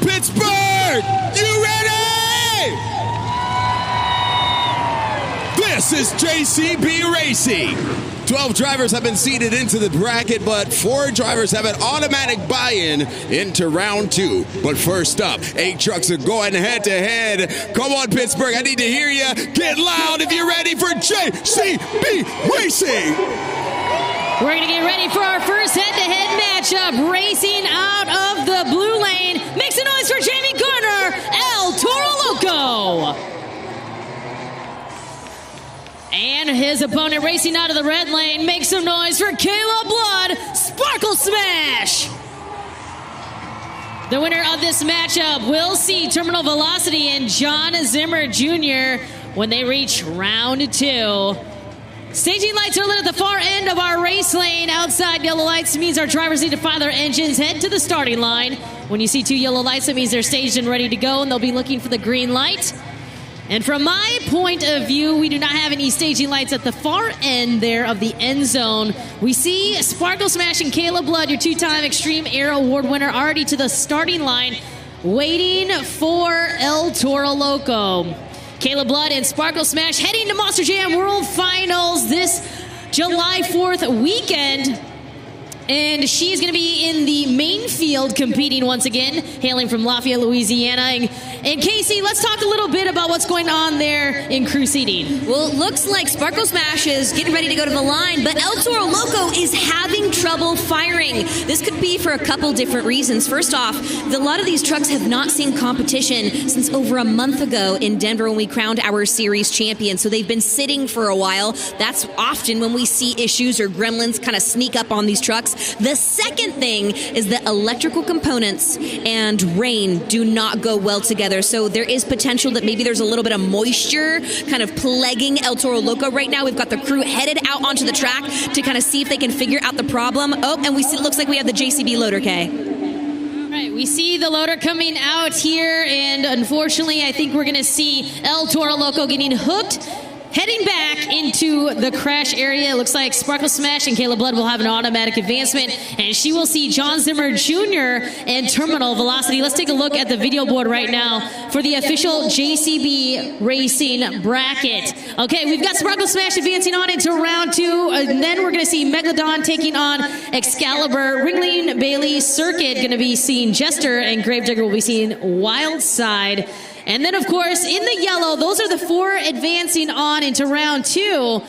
Pittsburgh, you ready? This is JCB Racing. 12 drivers have been seeded into the bracket, but 4 drivers have an automatic buy-in into round 2. But first up, 8 trucks are going head-to-head. Come on, Pittsburgh, I need to hear you. Get loud if you're ready for JCB Racing. We're going to get ready for our first head-to-head matchup. Racing out of the blue lane. Make some noise for Jamie Garner, Toro Loco. And his opponent racing out of the red lane. Make some noise for Caleb Blood, Sparkle Smash. The winner of this matchup will see Terminal Velocity and John Zimmer Jr. when they reach round 2. Staging lights are lit at the far end of our race lane. Outside yellow lights means our drivers need to fire their engines, head to the starting line. When you see 2 yellow lights, that means they're staged and ready to go, and they'll be looking for the green light. And from my point of view, we do not have any staging lights at the far end there of the end zone. We see Sparkle Smash and Caleb Blood, your 2-time Extreme Air Award winner, already to the starting line, waiting for Toro Loco. Caleb Blood and Sparkle Smash heading to Monster Jam World Finals this July 4th weekend. And she's going to be in the main field competing once again, hailing from Lafayette, Louisiana. And Casey, let's talk a little bit about what's going on there in crew seating. Well, it looks like Sparkle Smash is getting ready to go to the line, but Toro Loco is having trouble firing. This could be for a couple different reasons. First off, a lot of these trucks have not seen competition since over a month ago in Denver when we crowned our series champion. So they've been sitting for a while. That's often when we see issues or gremlins kind of sneak up on these trucks. The second thing is that electrical components and rain do not go well together. So there is potential that maybe there's a little bit of moisture kind of plaguing Toro Loco right now. We've got the crew headed out onto the track to kind of see if they can figure out the problem. Oh, and it looks like we have the JCB loader, Kay. All right, we see the loader coming out here, and unfortunately, I think we're going to see Toro Loco getting hooked, heading back into the crash area. It looks like Sparkle Smash and Caleb Blood will have an automatic advancement, and she will see John Zimmer Jr. and Terminal Velocity. Let's take a look at the video board right now for the official JCB Racing bracket. Okay, we've got Sparkle Smash advancing on into round 2, and then we're going to see Megalodon taking on Excalibur. Ringling Bailey Circuit going to be seeing Jester, and Gravedigger will be seeing Wild Side. And then, of course, in the yellow, those are the 4 advancing on into round 2.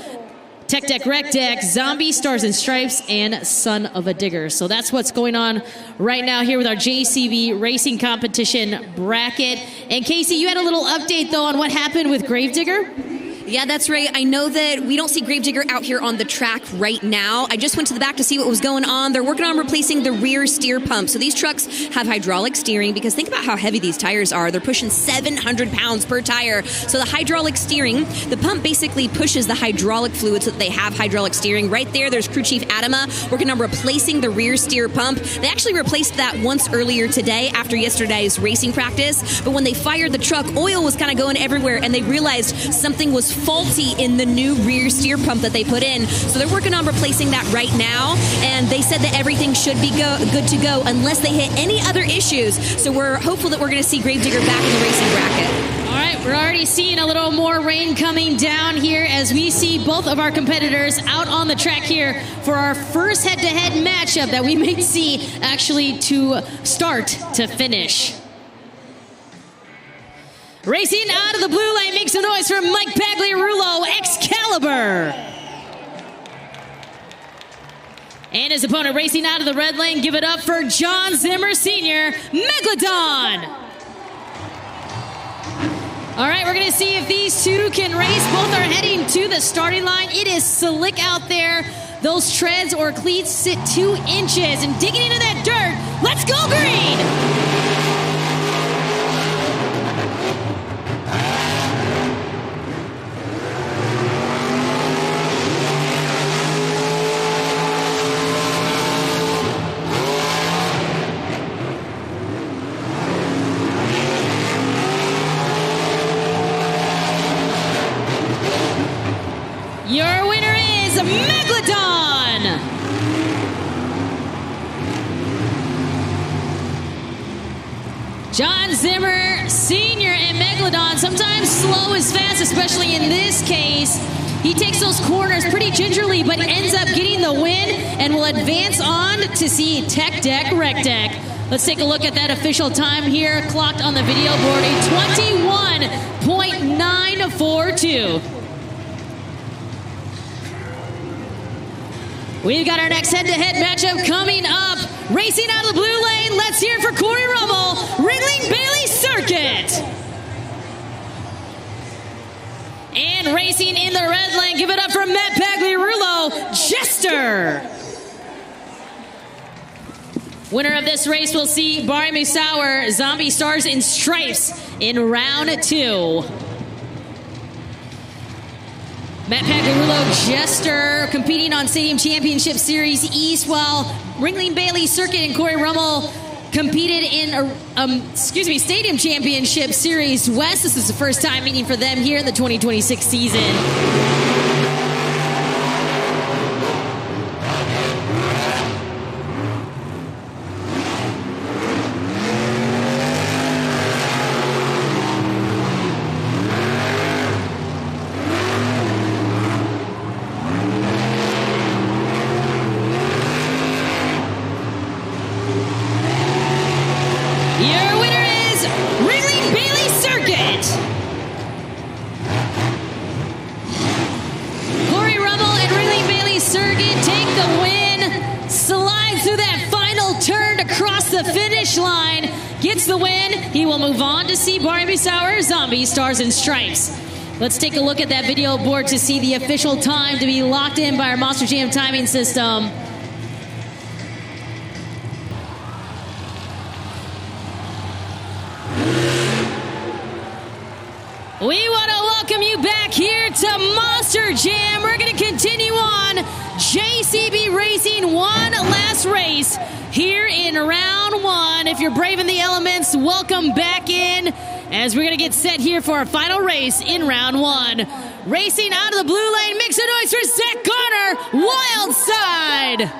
Tech Deck, Rec Deck, Zombie, Stars and Stripes, and Son of a Digger. So that's what's going on right now here with our JCB Racing Competition bracket. And Casey, you had a little update, though, on what happened with Gravedigger? Yeah, that's right. I know that we don't see Gravedigger out here on the track right now. I just went to the back to see what was going on. They're working on replacing the rear steer pump. So these trucks have hydraulic steering because think about how heavy these tires are. They're pushing 700 pounds per tire. So the hydraulic steering, the pump basically pushes the hydraulic fluid so that they have hydraulic steering. Right there's Crew Chief Adama working on replacing the rear steer pump. They actually replaced that once earlier today after yesterday's racing practice. But when they fired the truck, oil was kind of going everywhere, and they realized something was faulty in the new rear steer pump that they put in. So they're working on replacing that right now, and they said that everything should be good to go unless they hit any other issues. So we're hopeful that we're going to see Gravedigger back in the racing bracket. All right, we're already seeing a little more rain coming down here as we see both of our competitors out on the track here for our first head-to-head matchup that we may see actually to start to finish. Racing out of the blue lane, make some noise for Mike Pagliarulo, Excalibur. And his opponent racing out of the red lane, give it up for John Zimmer Sr., Megalodon. All right, we're going to see if these two can race. Both are heading to the starting line. It is slick out there. Those treads or cleats sit 2 inches, and digging into that dirt, let's go green. Megalodon. John Zimmer Sr. and Megalodon, sometimes slow is fast, especially in this case. He takes those corners pretty gingerly, but ends up getting the win and will advance on to see Tech Deck Rec Deck. Let's take a look at that official time here, clocked on the video board, a 21.942. We've got our next head-to-head matchup coming up. Racing out of the blue lane, let's hear it for Corey Rummel, Ringling Bailey Circuit. And racing in the red lane, give it up for Matt Pagliarulo, Jester. Winner of this race will see Barry McSauer, Zombie Stars and Stripes in round 2. Matt Pagliarulo, Jester, competing on Stadium Championship Series East, while Ringling Bailey Circuit and Corey Rummel competed in Stadium Championship Series West. This is the first time meeting for them here in the 2026 season. Your winner is Ringling Bailey Circuit. Corey Rummel and Ringling Bailey Circuit take the win, slide through that final turn to cross the finish line, gets the win. He will move on to see Barry McSauer, Zombie Stars and Stripes. Let's take a look at that video board to see the official time to be locked in by our Monster Jam timing system. We want to welcome you back here to Monster Jam. We're going to continue on. JCB Racing, one last race here in round 1. If you're braving the elements, welcome back in as we're going to get set here for our final race in round 1. Racing out of the blue lane, make some noise for Zach Garner, Wild Side.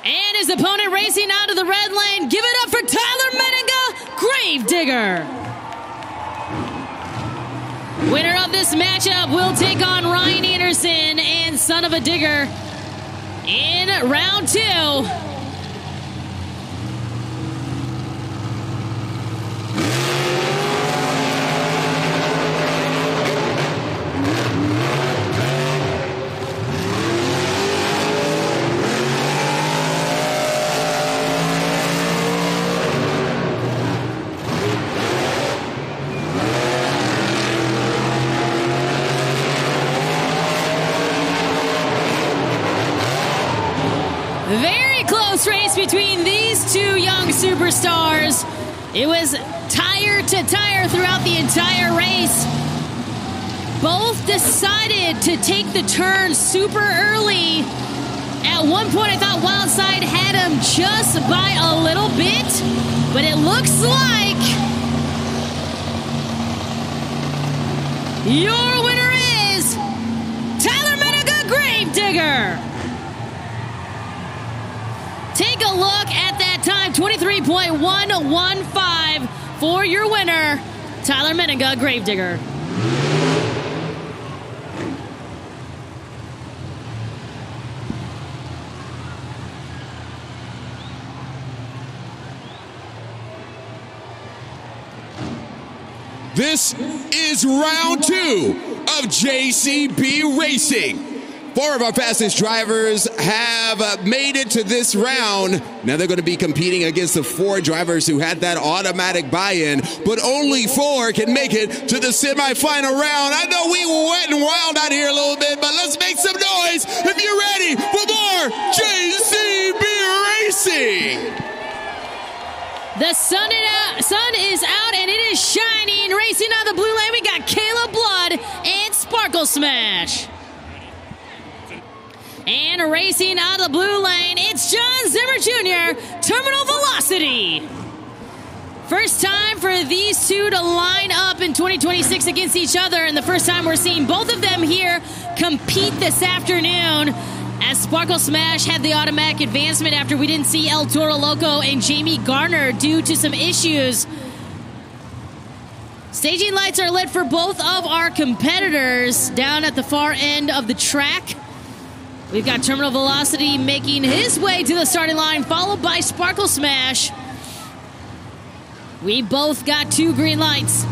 And his opponent racing out of the red lane, give it up for Tyler Menninga, Gravedigger. Winner of this matchup will take on Ryan Anderson and Son of a Digger in round 2. Very close race between these two young superstars. It was tire to tire throughout the entire race. Both decided to take the turn super early. At one point, I thought Wildside had him just by a little bit, but it looks like your winner is Tyler Menninga, Gravedigger. Take a look at that time, 23.115 for your winner, Tyler Menninga, Gravedigger. This is round 2 of JCB Racing. 4 of our fastest drivers have made it to this round. Now they're going to be competing against the 4 drivers who had that automatic buy-in, but only 4 can make it to the semifinal round. I know we were wet and wild out here a little bit, but let's make some noise if you're ready for more JCB Racing. The sun is out and it is shining. Racing out of the blue lane, we got Caleb Blood and Sparkle Smash. And racing out of the blue lane, it's John Zimmer Jr., Terminal Velocity. First time for these two to line up in 2026 against each other, and the first time we're seeing both of them here compete this afternoon, as Sparkle Smash had the automatic advancement after we didn't see El Toro Loco and Jamie Garner due to some issues. Staging lights are lit for both of our competitors down at the far end of the track. We've got Terminal Velocity making his way to the starting line, followed by Sparkle Smash. We both got 2 green lights.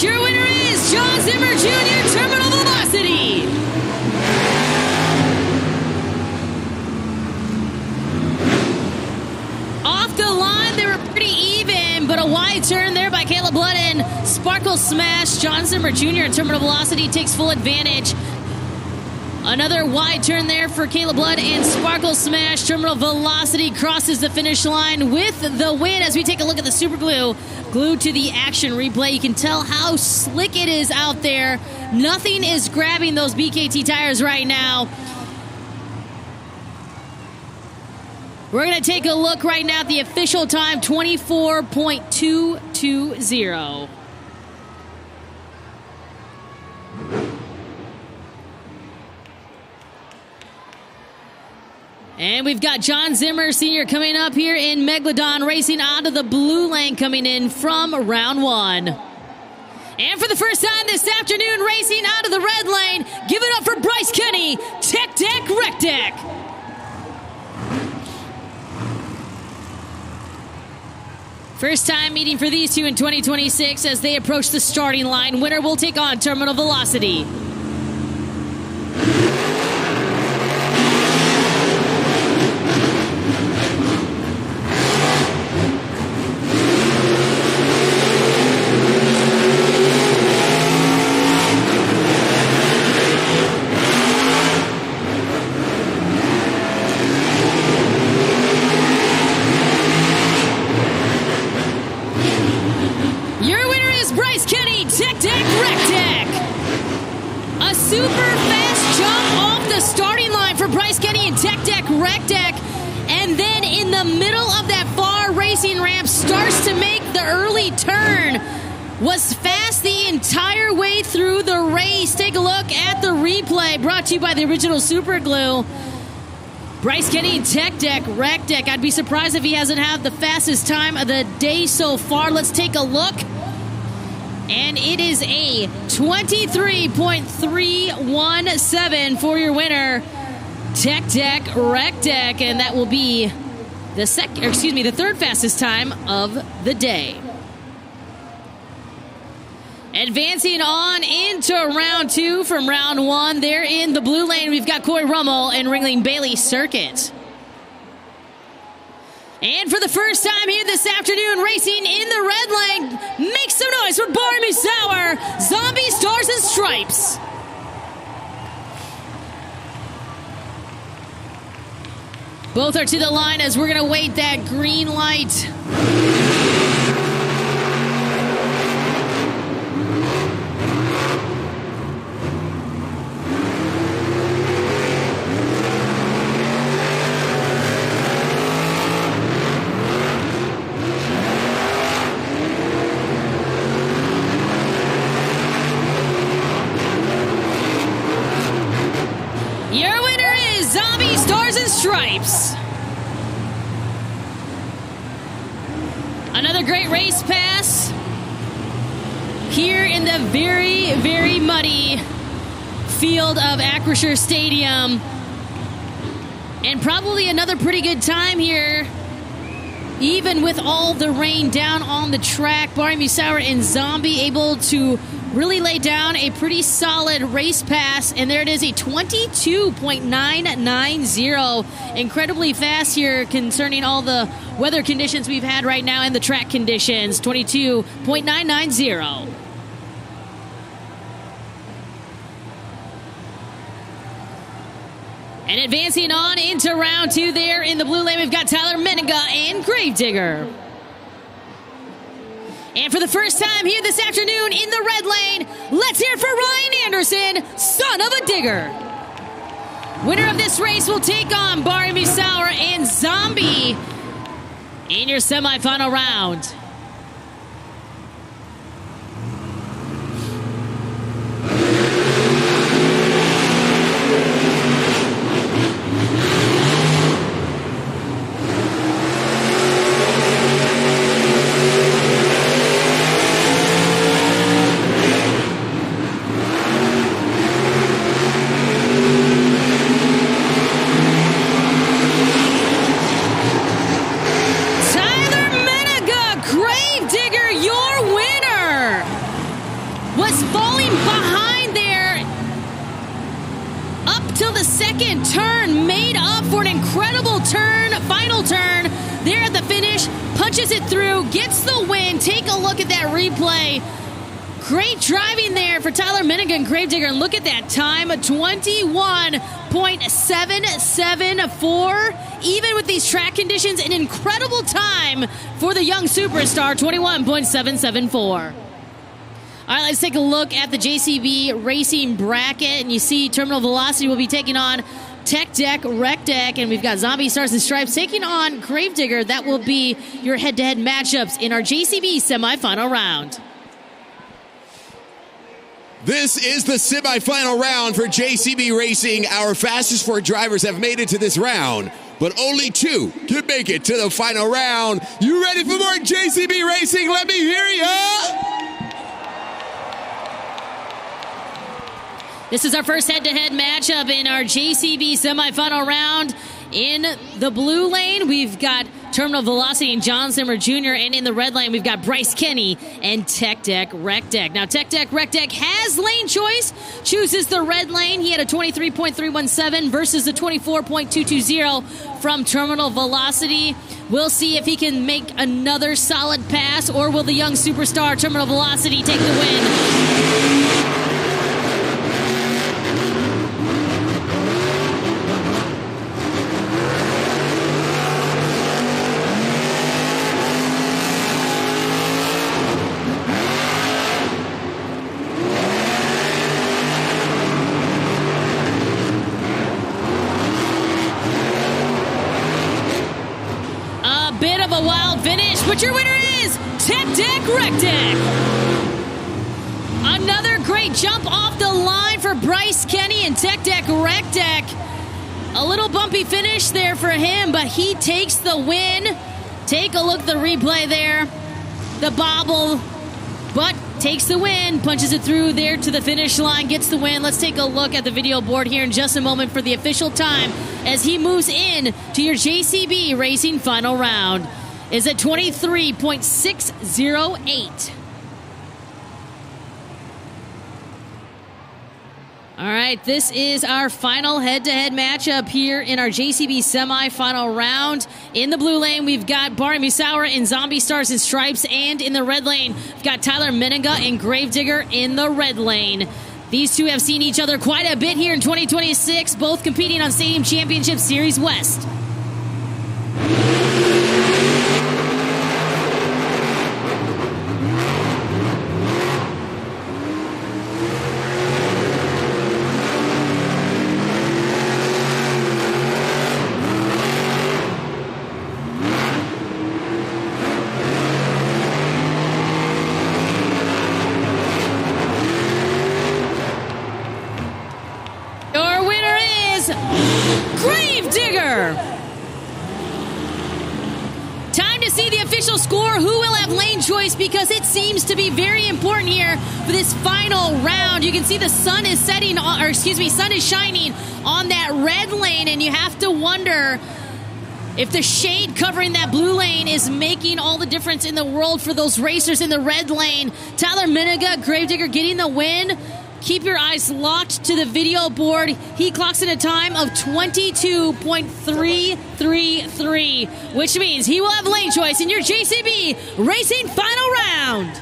Your winner is John Zimmer Jr., Terminal Velocity. Off the line, they were pretty even, but a wide turn there by Caleb Blood and Sparkle Smash. John Zimmer Jr. and Terminal Velocity takes full advantage. Another wide turn there for Caleb Blood and Sparkle Smash. Terminal Velocity crosses the finish line with the win. As we take a look at the super glue glued to the action replay, you can tell how slick it is out there. Nothing is grabbing those BKT tires right now. We're going to take a look right now at the official time, 24.220. And we've got John Zimmer Sr. coming up here in Megalodon Racing out of the blue lane coming in from round 1. And for the first time this afternoon, racing out of the red lane, give it up for Bryce Kenny, Tech Deck Rec Deck. First time meeting for these two in 2026 as they approach the starting line. Winner will take on Terminal Velocity. Super fast jump off the starting line for Bryce Kenny and Tech Deck Rec Deck. And then in the middle of that far racing ramp, starts to make the early turn. Was fast the entire way through the race. Take a look at the replay brought to you by the original Super Glue. Bryce Kenny and Tech Deck Rec Deck. I'd be surprised if he hasn't had the fastest time of the day so far. Let's take a look. And it is a 23.317 for your winner, Tech Deck Rec Deck, and that will be the third fastest time of the day. Advancing on into round 2 from round 1, there in the blue lane, we've got Corey Rummel and Ringling Bailey Circuit. And for the first time here this afternoon, racing in the red lane, make some noise for Barry Musauer, Zombie Stars and Stripes. Both are to the line as we're going to wait that green light. Your winner is Zombie Stars and Stripes. Another great race pass here in the very, very muddy field of Acrisure Stadium. And probably another pretty good time here, even with all the rain down on the track. Barry Musauer and Zombie able to really laid down a pretty solid race pass, and there it is, a 22.990. Incredibly fast here concerning all the weather conditions we've had right now and the track conditions. 22.990. And advancing on into round 2 there in the blue lane, we've got Tyler Menninga and Gravedigger. And for the first time here this afternoon in the red lane, let's hear it for Ryan Anderson, son of a digger. Winner of this race will take on Barry Musauer and Zombie in your semifinal round. Turn made up for an incredible turn, final turn there at the finish, punches it through, gets the win. Take a look at that replay. Great driving there for Tyler Menninga and Gravedigger, and look at that time, 21.774. Even with these track conditions, an incredible time for the young superstar, 21.774. All right, let's take a look at the JCB Racing bracket, and you see Terminal Velocity will be taking on Tech Deck, Rec Deck, and we've got Zombie Stars and Stripes taking on Gravedigger. That will be your head-to-head matchups in our JCB semifinal round. This is the semifinal round for JCB Racing. Our fastest 4 drivers have made it to this round, but only 2 can make it to the final round. You ready for more JCB Racing? Let me hear ya! This is our first head-to-head matchup in our JCB semifinal round. In the blue lane, we've got Terminal Velocity and John Zimmer Jr., and in the red lane, we've got Bryce Kenny and Tech Deck Rec Deck. Now, Tech Deck Rec Deck has lane choice, chooses the red lane. He had a 23.317 versus the 24.220 from Terminal Velocity. We'll see if he can make another solid pass, or will the young superstar Terminal Velocity take the win? Bit of a wild finish, but your winner is Tech Deck Rec Deck. Another great jump off the line for Bryce Kenny and Tech Deck Rec Deck. A little bumpy finish there for him, but he takes the win. Take a look at the replay there. The bobble, but takes the win, punches it through there to the finish line, gets the win. Let's take a look at the video board here in just a moment for the official time as he moves in to your JCB Racing final round. Is at 23.608. All right, this is our final head-to-head matchup here in our JCB semifinal round. In the blue lane, we've got Barry Musauer and Zombie Stars and Stripes, and in the red lane, we've got Tyler Menninga and Gravedigger in the red lane. These two have seen each other quite a bit here in 2026, both competing on Stadium Championship Series West. Gravedigger. Time to see the official score. Who will have lane choice, because it seems to be very important here for this final round. You can see the sun is setting, sun is shining on that red lane, and you have to wonder If the shade covering that blue lane is making all the difference in the world for those racers in the red lane, Tyler Miniga, Gravedigger getting the win. Keep your eyes locked to the video board. He clocks in a time of 22.333, which means he will have lane choice in your JCB Racing final round.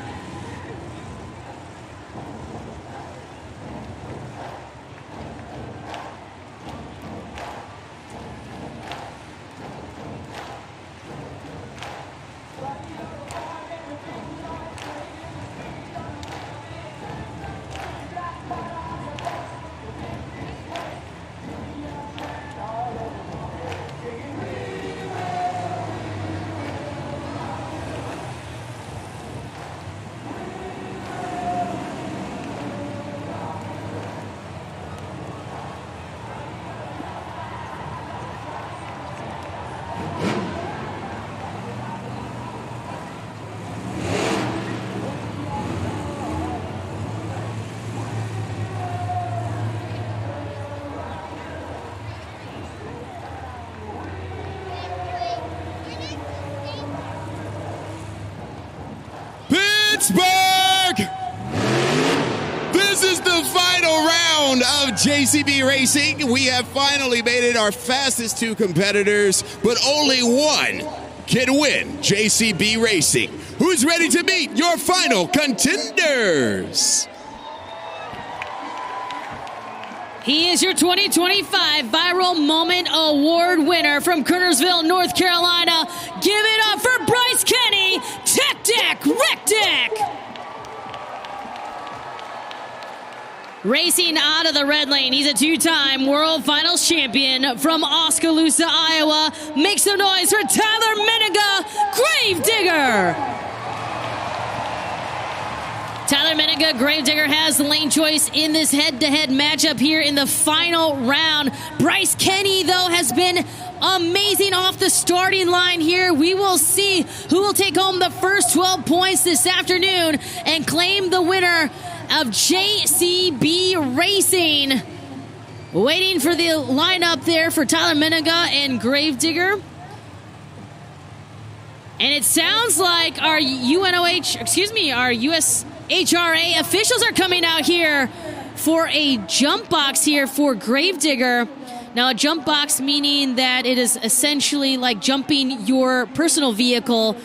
Pittsburgh! This is the final round of JCB Racing. We have finally made it our fastest two competitors, but only one can win JCB Racing. Who's ready to meet your final contenders? He is your 2025 Viral Moment Award winner from Kernersville, North Carolina. Give it up for Bryce Kenny, Tech Deck, Rec Deck. Racing out of the red lane, he's a two-time World Finals champion from Oskaloosa, Iowa. Make some noise for Tyler Miniga, Gravedigger. Tyler Miniga, Gravedigger has the lane choice in this head-to-head matchup here in the final round. Bryce Kenny, though, has been amazing off the starting line here. We will see who will take home the first 12 points this afternoon and claim the winner of JCB Racing. Waiting for the lineup there for Tyler Miniga and Gravedigger. And it sounds like our our USHRA officials are coming out here for a jump box here for Gravedigger. Now, a jump box meaning that it is essentially like jumping your personal vehicle.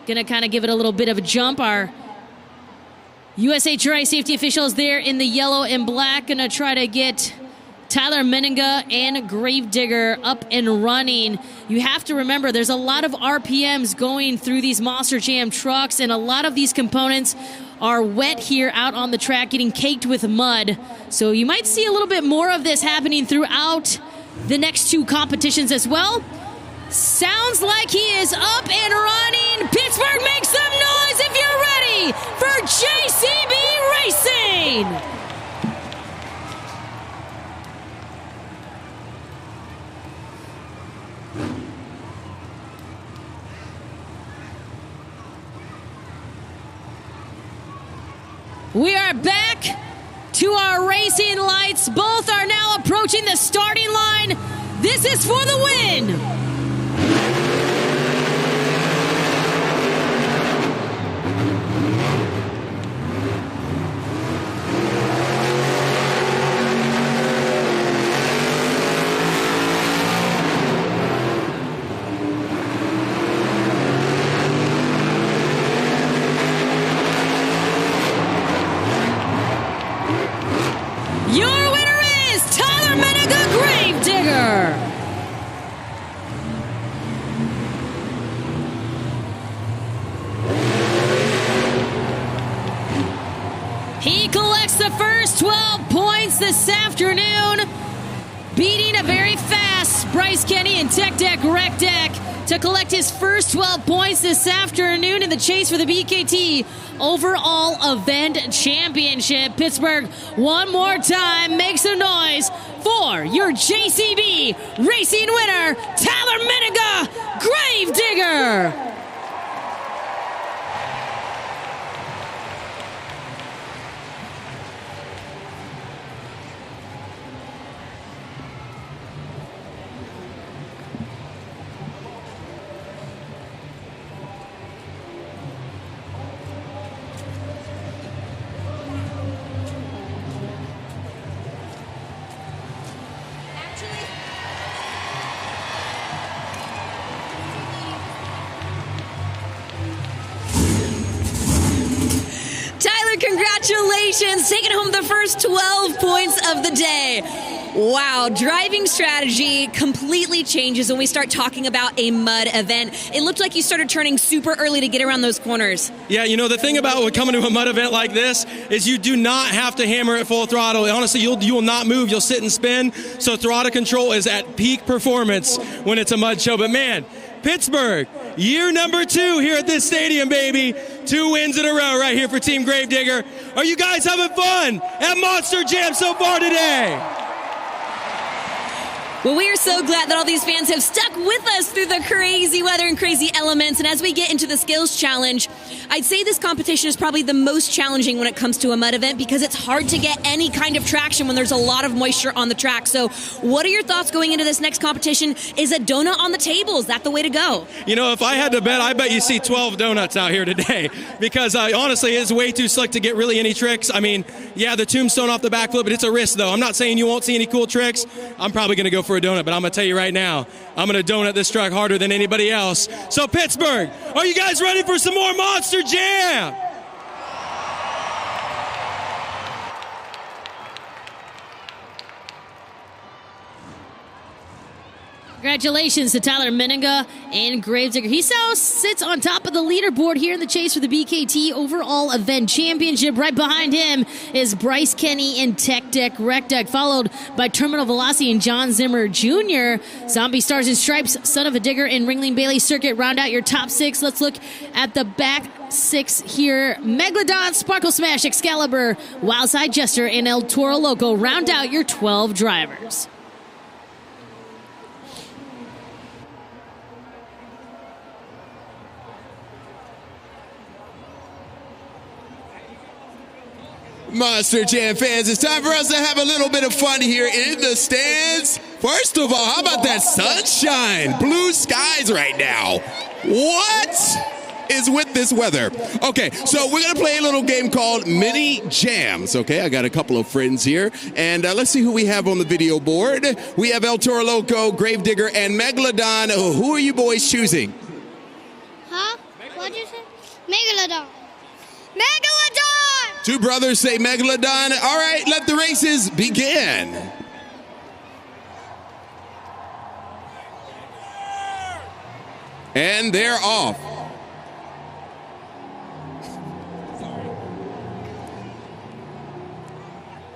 Gonna kind of give it a little bit of a jump. Our USHRA safety officials there in the yellow and black gonna try to get Tyler Miniga and Gravedigger up and running. You have to remember there's a lot of RPMs going through these Monster Jam trucks, and a lot of these components are wet here out on the track, getting caked with mud. So you might see a little bit more of this happening throughout the next two competitions as well. Sounds like he is up and running. Pittsburgh, make some noise if you're ready for JCB Racing. We are back to our racing lights. Both are now approaching the starting line. This is for the win. Your winner is Tyler Miniga, Gravedigger. He collects the first 12 points this afternoon, beating a very fast Bryce Kenny and Tech Deck Rec Deck to collect his first 12 points this afternoon in the chase for the BKT Overall Event Championship. Pittsburgh, one more time, make some noise for your JCB Racing winner, Tyler Miniga, Gravedigger. Congratulations, taking home the first 12 points of the day. Wow, driving strategy completely changes when we start talking about a mud event. It looked like you started turning super early to get around those corners. Yeah, you know, the thing about coming to a mud event like this is you do not have to hammer at full throttle. Honestly, you will not move. You'll sit and spin. So throttle control is at peak performance when it's a mud show. But man, Pittsburgh, year number 2 here at this stadium, baby. 2 wins in a row right here for Team Gravedigger. Are you guys having fun at Monster Jam so far today? Well, we are so glad that all these fans have stuck with us through the crazy weather and crazy elements. And as we get into the skills challenge, I'd say this competition is probably the most challenging when it comes to a mud event because it's hard to get any kind of traction when there's a lot of moisture on the track. So what are your thoughts going into this next competition? Is a donut on the table? Is that the way to go? You know, if I had to bet, I bet you see 12 donuts out here today because honestly, it's way too slick to get really any tricks. I mean, yeah, the tombstone off the back flip, but it's a risk though. I'm not saying you won't see any cool tricks. I'm probably going to go for a donut, but I'm going to tell you right now, I'm going to donut this truck harder than anybody else. So Pittsburgh, are you guys ready for some more Monster Jam? Congratulations to Tyler Meninga and Gravedigger. He now sits on top of the leaderboard here in the chase for the BKT Overall Event Championship. Right behind him is Bryce Kenny and Tech Deck Rec Deck, followed by Terminal Velocity and John Zimmer Jr. Zombie Stars and Stripes, Son of a Digger, and Ringling Bailey Circuit round out your top 6. Let's look at the back 6 here. Megalodon, Sparkle Smash, Excalibur, Wildside Jester, and El Toro Loco round out your 12 drivers. Monster Jam fans, it's time for us to have a little bit of fun here in the stands. First of all, how about that sunshine? Blue skies right now. What is with this weather? Okay, so we're going to play a little game called Mini Jams, okay? I got a couple of friends here, and let's see who we have on the video board. We have El Toro Loco, Gravedigger, and Megalodon. Who are you boys choosing? Huh? What'd you say? Megalodon. Megalodon! 2 brothers say Megalodon. All right, let the races begin. And they're off.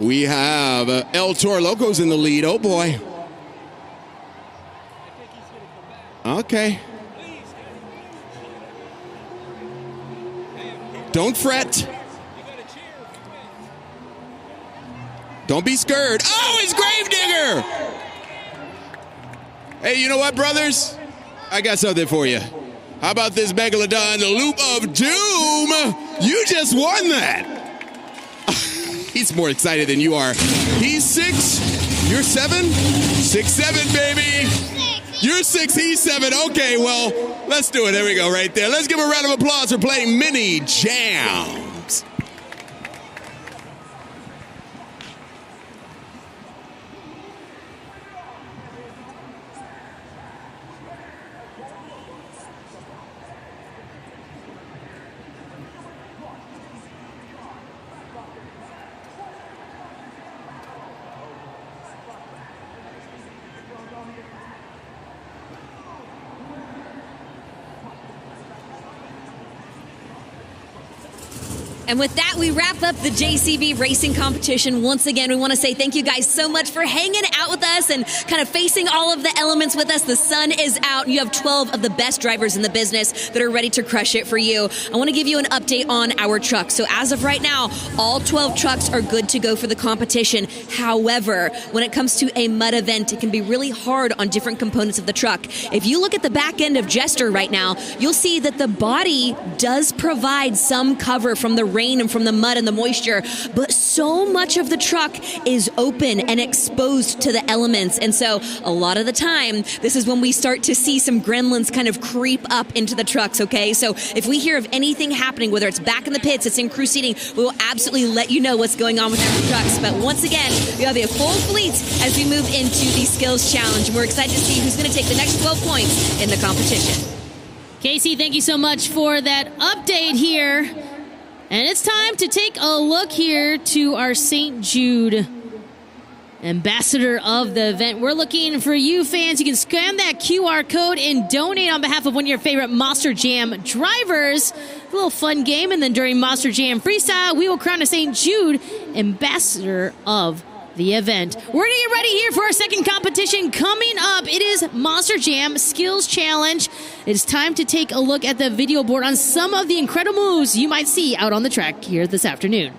We have El Toro Loco's in the lead. Oh, boy. Okay. Don't fret. Don't be scared. Oh, it's Gravedigger! Hey, you know what, brothers? I got something for you. How about this Megalodon, the Loop of Doom? You just won that. He's more excited than you are. He's 6, you're 7? 6, 7, baby. You're 6, he's 7. Okay, well, let's do it. There we go, right there. Let's give a round of applause for playing Mini Jams. And with that, we wrap up the JCB Racing competition. Once again, we want to say thank you guys so much for hanging out with us and kind of facing all of the elements with us. The sun is out, and you have 12 of the best drivers in the business that are ready to crush it for you. I want to give you an update on our trucks. So as of right now, all 12 trucks are good to go for the competition. However, when it comes to a mud event, it can be really hard on different components of the truck. If you look at the back end of Jester right now, you'll see that the body does provide some cover from the rain and from the mud and the moisture, but so much of the truck is open and exposed to the elements. And so a lot of the time, this is when we start to see some gremlins kind of creep up into the trucks, okay? So if we hear of anything happening, whether it's back in the pits, it's in crew seating, we will absolutely let you know what's going on with our trucks. But once again, we have a full fleet as we move into the skills challenge. And we're excited to see who's going to take the next 12 points in the competition. Casey, thank you so much for that update here. And it's time to take a look here to our St. Jude ambassador of the event. We're looking for you fans. You can scan that QR code and donate on behalf of one of your favorite Monster Jam drivers. A little fun game. And then during Monster Jam Freestyle, we will crown a St. Jude ambassador of the event. We're going to get ready here for our second competition coming up. It is Monster Jam Skills Challenge. It's time to take a look at the video board on some of the incredible moves you might see out on the track here this afternoon.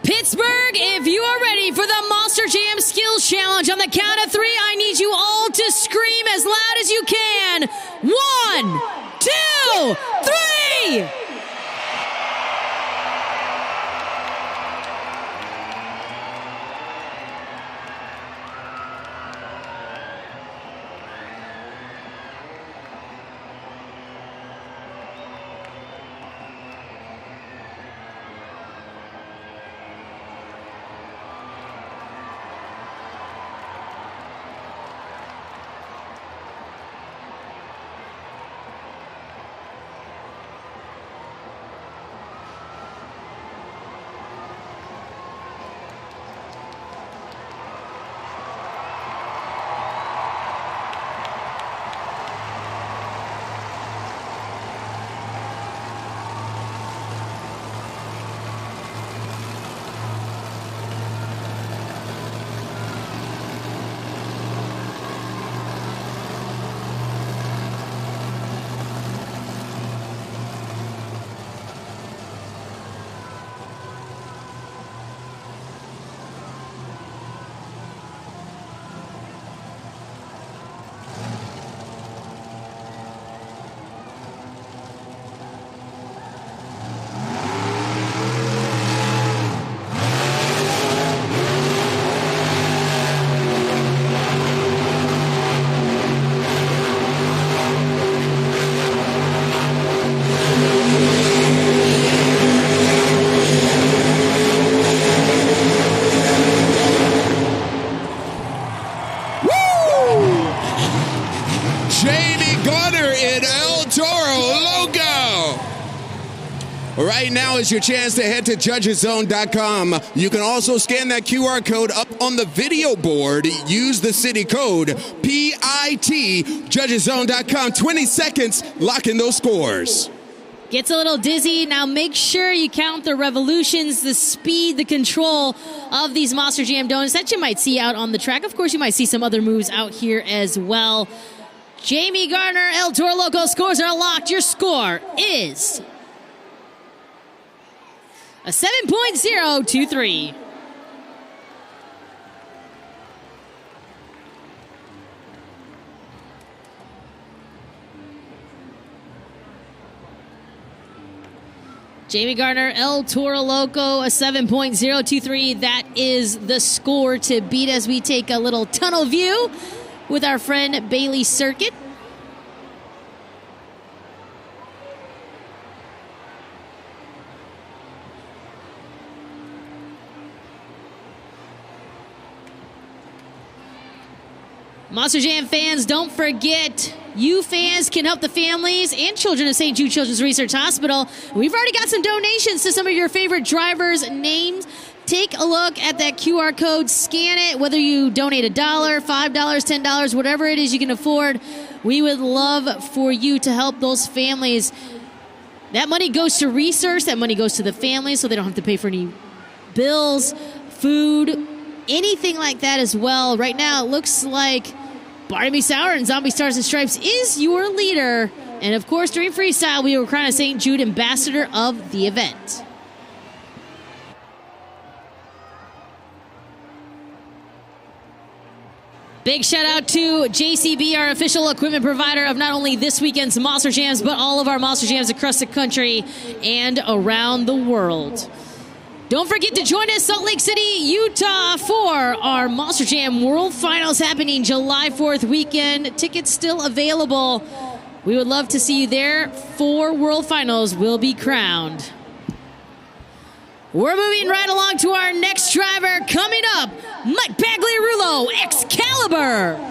Pittsburgh, if you are ready for the Monster Jam Skills Challenge, on the count of 3, I need you all to scream as loud as you can. 1, 2, 3! Right now is your chance to head to judgeszone.com. You can also scan that QR code up on the video board. Use the city code PIT, judgeszone.com. 20 seconds, lock in those scores. Gets a little dizzy. Now make sure you count the revolutions, the speed, the control of these Monster Jam donuts that you might see out on the track. Of course, you might see some other moves out here as well. Jamie Garner, El Toro Loco scores are locked. Your score is a 7.023. Jamie Garner, El Toro Loco, a 7.023. That is the score to beat as we take a little tunnel view with our friend Bailey Circuit. Monster Jam fans, don't forget, you fans can help the families and children of St. Jude Children's Research Hospital. We've already got some donations to some of your favorite drivers' names. take a look at that QR code, scan it, whether you donate $1, $5, $10, whatever it is you can afford. We would love for you to help those families. That money goes to research, that money goes to the families so they don't have to pay for any bills, food, anything like that as well. Right now, it looks like Barnaby Sauer and Zombie Stars and Stripes is your leader. And of course, during freestyle, we were crowned as St. Jude ambassador of the event. Big shout out to JCB, our official equipment provider of not only this weekend's Monster Jams, but all of our Monster Jams across the country and around the world. Don't forget to join us, Salt Lake City, Utah, for our Monster Jam World Finals happening July 4th weekend. Tickets still available. We would love to see you there. 4 World Finals will be crowned. We're moving right along to our next driver. Coming up, Mike Pagliarulo, Excalibur.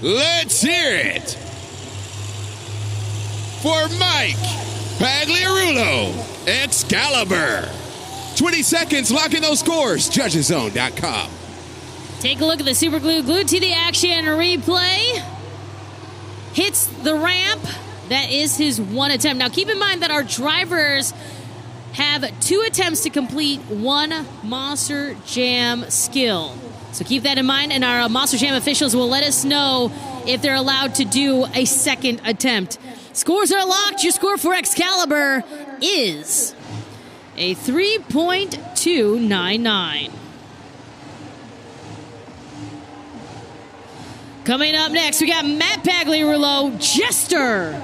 Let's hear it for Mike Pagliarulo, Excalibur. 20 seconds, locking those scores. Judgeszone.com. Take a look at the Super Glue Glued to the Action replay. Hits the ramp. That is his 1 attempt. Now keep in mind that our drivers have 2 attempts to complete 1 Monster Jam skill. So keep that in mind, and our Monster Jam officials will let us know if they're allowed to do a 2nd attempt. Scores are locked. Your score for Excalibur is a 3.299. Coming up next, we got Matt Pagliarulo, Jester.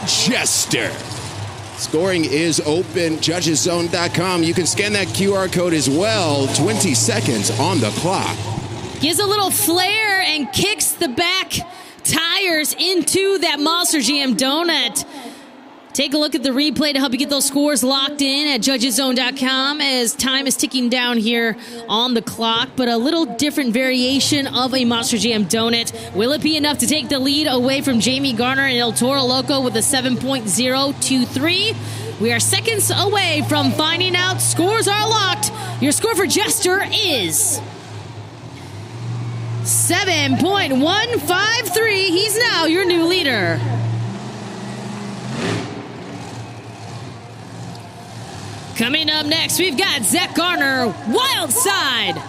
Jester. Scoring is open, Judgeszone.com. You can scan that QR code as well. 20 seconds on the clock. Gives a little flare and kicks the back tires into that Monster Jam donut. Take a look at the replay to help you get those scores locked in at Judgeszone.com as time is ticking down here on the clock. But a little different variation of a Monster Jam donut. Will it be enough to take the lead away from Jamie Garner and El Toro Loco with a 7.023? We are seconds away from finding out. Scores are locked. Your score for Jester is 7.153. He's now your new leader. Coming up next, we've got Zach Garner, Wild Side.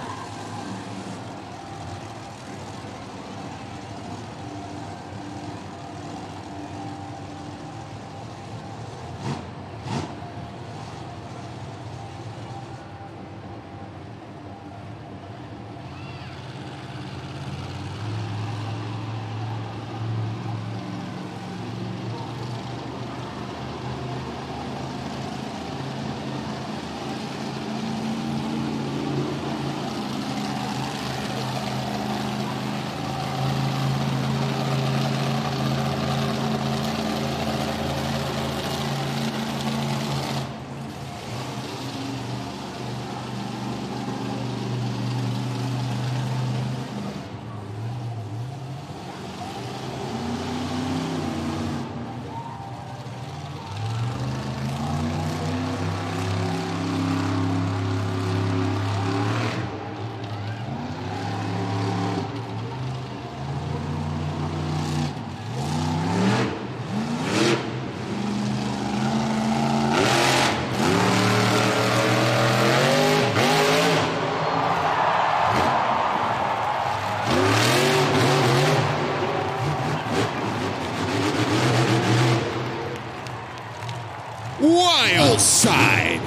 outside.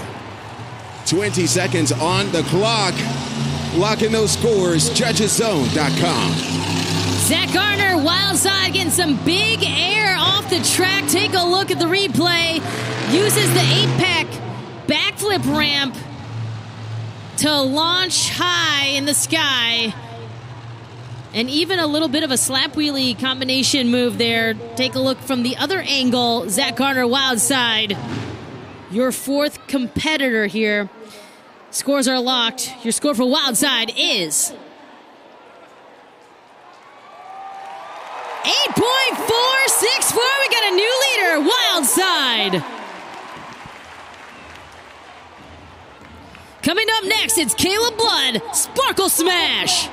20 seconds on the clock. Locking those scores, judgeszone.com. Zach Gardner, wild side, getting some big air off the track. Take a look at the replay. Uses the 8-pack backflip ramp to launch high in the sky. And even a little bit of a slap wheelie combination move there. Take a look from the other angle. Zach Gardner, wild side. Your fourth competitor here. Scores are locked. Your score for wild side is 8.464. We got a new leader, wild side. Coming up next, it's Caleb Blood, Sparkle Smash.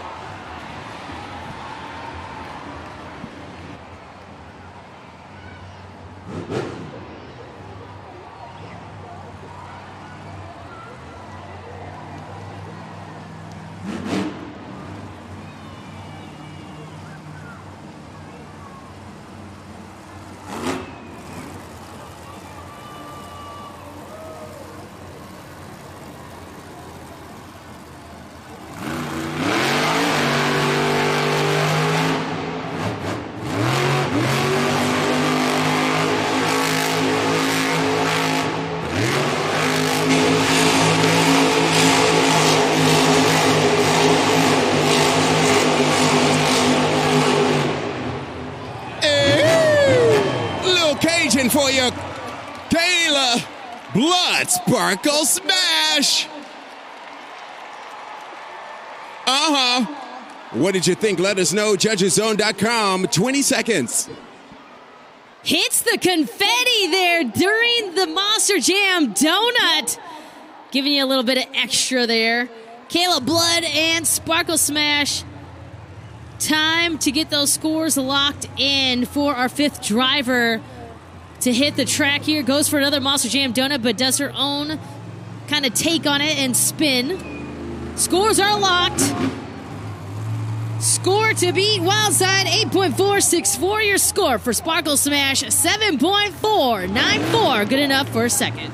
For you, Caleb Blood, Sparkle Smash. What did you think? Let us know. Judgeszone.com. 20 seconds. Hits the confetti there during the Monster Jam donut. Giving you a little bit of extra there. Caleb Blood and Sparkle Smash. Time to get those scores locked in for our fifth driver to hit the track here. Goes for another Monster Jam donut, but does her own kind of take on it and spin. Scores are locked. Score to beat Wildside, 8.464. Your score for Sparkle Smash, 7.494. Good enough for a second.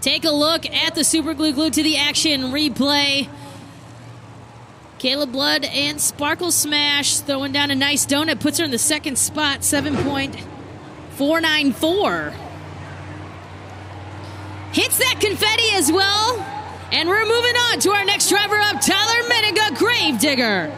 Take a look at the Super Glue Glued to the Action replay. Caleb Blood and Sparkle Smash throwing down a nice donut. Puts her in the second spot, 7.494. Hits that confetti as well. And we're moving on to our next driver up, Tyler Miniga, Gravedigger.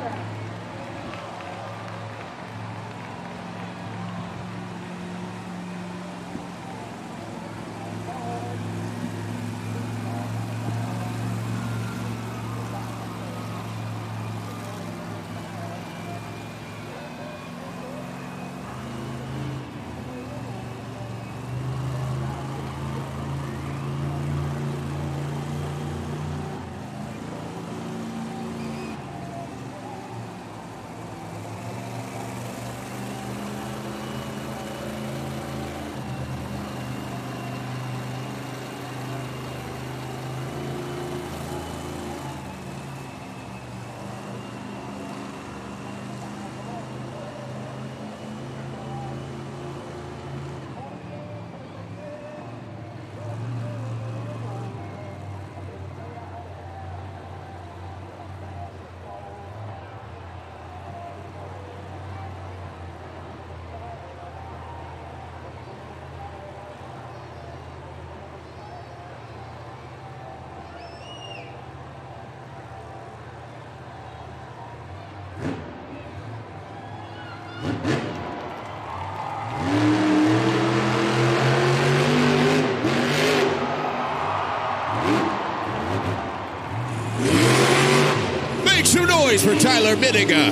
For Tyler Miniga,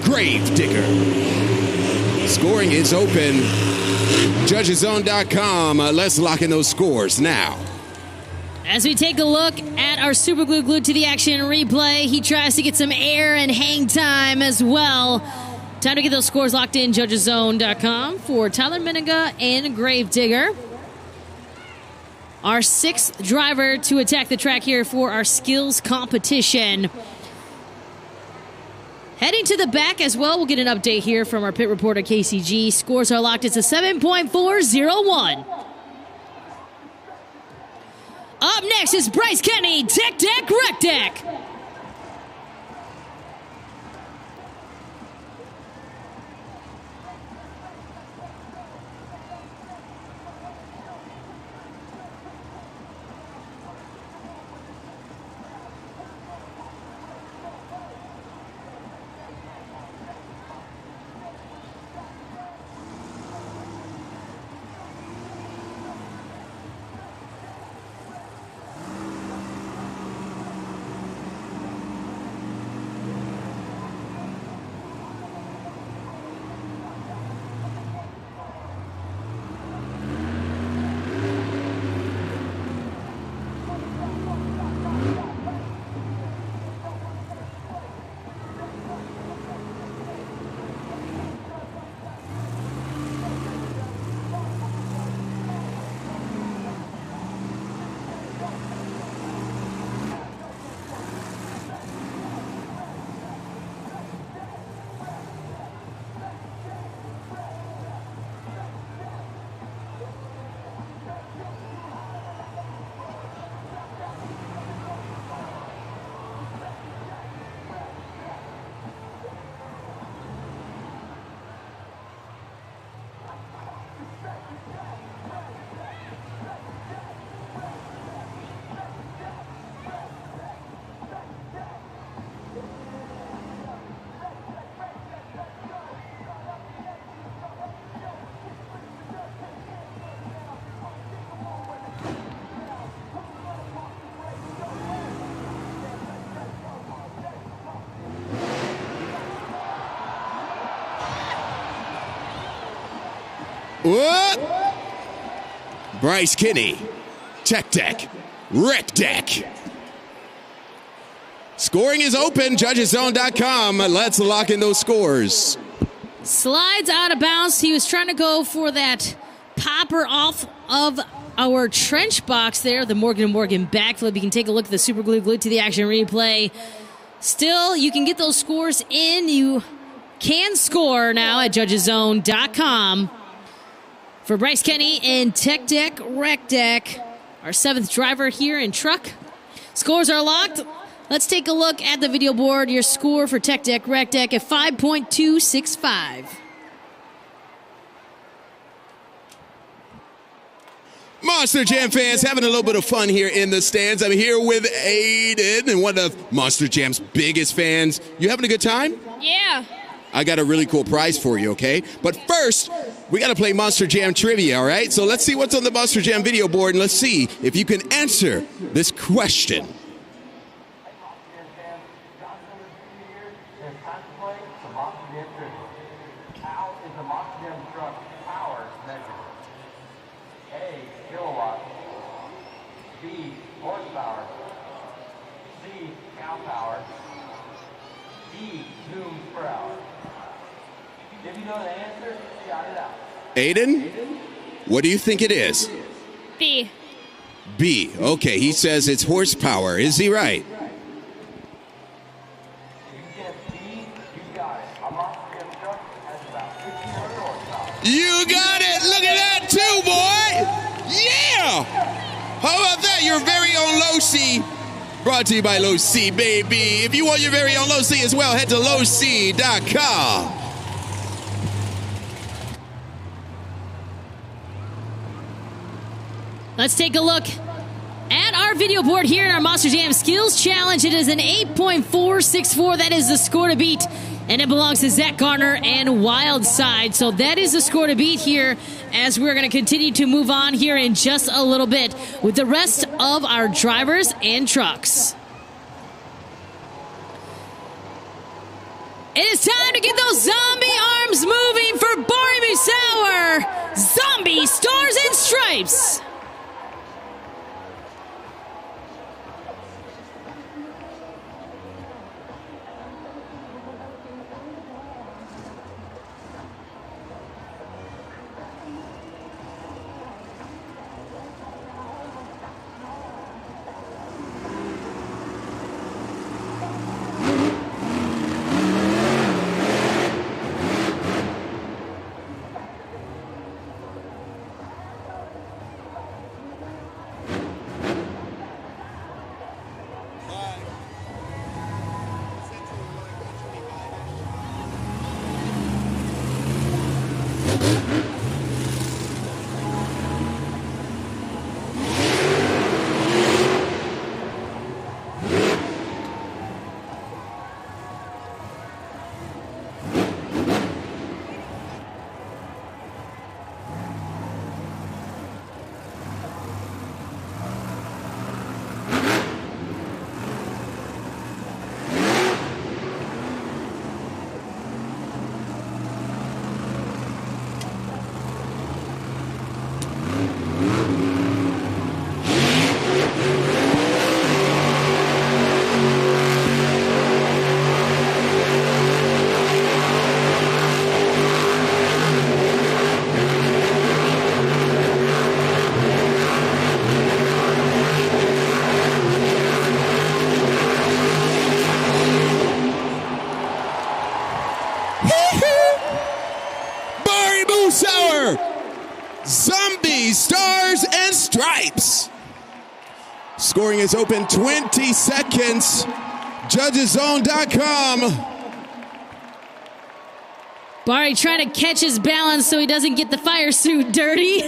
Gravedigger. Scoring is open. Judgeszone.com. Let's lock in those scores now. As we take a look at our Super Glue Glued to the Action replay, he tries to get some air and hang time as well. Time to get those scores locked in. Judgeszone.com for Tyler Miniga and Gravedigger. Our sixth driver to attack the track here for our skills competition. Heading to the back as well, we'll get an update here from our pit reporter, KCG. Scores are locked. It's a 7.401. Up next is Bryce Kenny, Tech Deck, Rec Deck. What? Bryce Kenny, Tech Deck, Rec Deck. Scoring is open, judgeszone.com. Let's lock in those scores. Slides out of bounds. He was trying to go for that popper off of our trench box there, the Morgan & Morgan backflip. You can take a look at the super glue glued to the action replay. Still, you can get those scores in. You can score now at judgeszone.com. For Bryce Kenny and Tech Deck, Rec Deck, our 7th driver here in truck. Scores are locked. Let's take a look at the video board. Your score for Tech Deck, Rec Deck at 5.265. Monster Jam fans having a little bit of fun here in the stands. I'm here with Aiden and one of Monster Jam's biggest fans. You having a good time? Yeah. I got a really cool prize for you, okay? But first, we got to play Monster Jam trivia, all right? So let's see what's on the Monster Jam video board, and let's see if you can answer this question. Aiden, what do you think it is? B. B. Okay, he says it's horsepower. Is he right? You got it! Look at that too, boy! Yeah! How about that? Your very own Low C. Brought to you by Low C, baby. If you want your very own Low C as well, head to lowc.com. Let's take a look at our video board here in our Monster Jam Skills Challenge. It is an 8.464. That is the score to beat. And it belongs to Zach Garner and Wild Side. So that is the score to beat here as we're going to continue to move on here in just a little bit with the rest of our drivers and trucks. It is time to get those zombie arms moving for Barry Sauer. Zombie Stars and Stripes. Stars and Stripes. Scoring is open 20 seconds. JudgesZone.com. Barry trying to catch his balance so he doesn't get the fire suit dirty.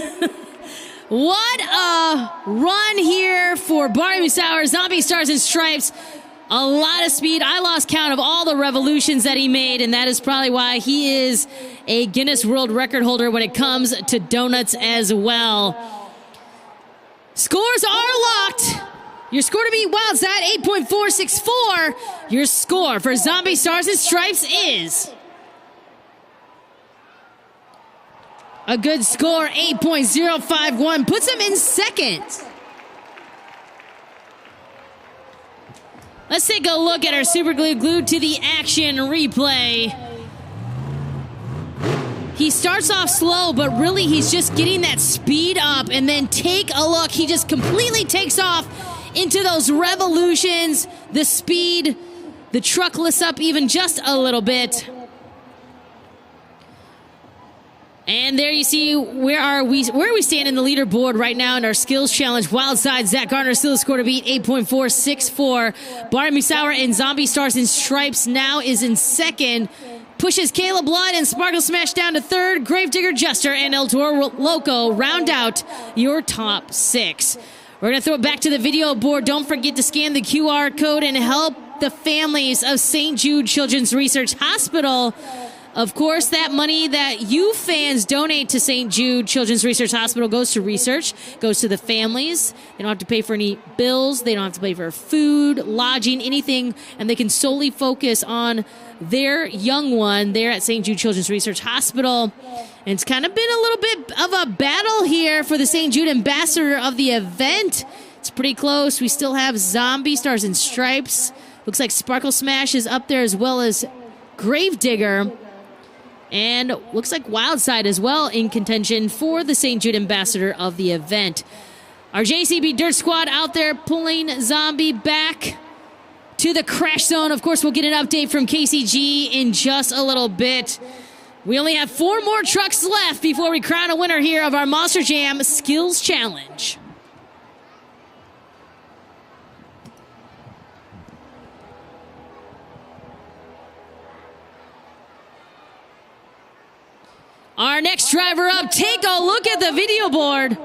What a run here for Barry Musauer, Zombie Stars and Stripes. A lot of speed. I lost count of all the revolutions that he made, and that is probably why he is a Guinness World Record holder when it comes to donuts as well. Scores are locked. Your score to beat Wildside, 8.464. Your score for Zombie Stars and Stripes is a good score, 8.051. Puts him in second. Let's take a look at our Super Glue glued to the action replay. He starts off slow, but really he's just getting that speed up. And then take a look. He just completely takes off into those revolutions. The speed, the truck lifts up even just a little bit. And there you see where we stand in the leaderboard right now in our skills challenge. Wildside, Zach Gardner still a score to beat, 8.464. Barry Musauer and Zombie Stars and Stripes now is in second. Pushes Caleb Blood and Sparkle Smash down to third. Gravedigger Jester and El Toro Loco round out your top six. We're going to throw it back to the video board. Don't forget to scan the QR code and help the families of St. Jude Children's Research Hospital. Of course, that money that you fans donate to St. Jude Children's Research Hospital goes to research, goes to the families. They don't have to pay for any bills. They don't have to pay for food, lodging, anything, and they can solely focus on their young one there at St. Jude Children's Research Hospital. And it's kind of been a little bit of a battle here for the St. Jude ambassador of the event. It's pretty close. We still have Zombie Stars and Stripes. Looks like Sparkle Smash is up there as well as Gravedigger. And looks like Wildside as well in contention for the St. Jude ambassador of the event. Our JCB Dirt Squad out there pulling Zombie back to the crash zone. Of course, we'll get an update from KCG in just a little bit. We only have 4 more trucks left before we crown a winner here of our Monster Jam Skills Challenge. Our next driver up, take a look at the video board.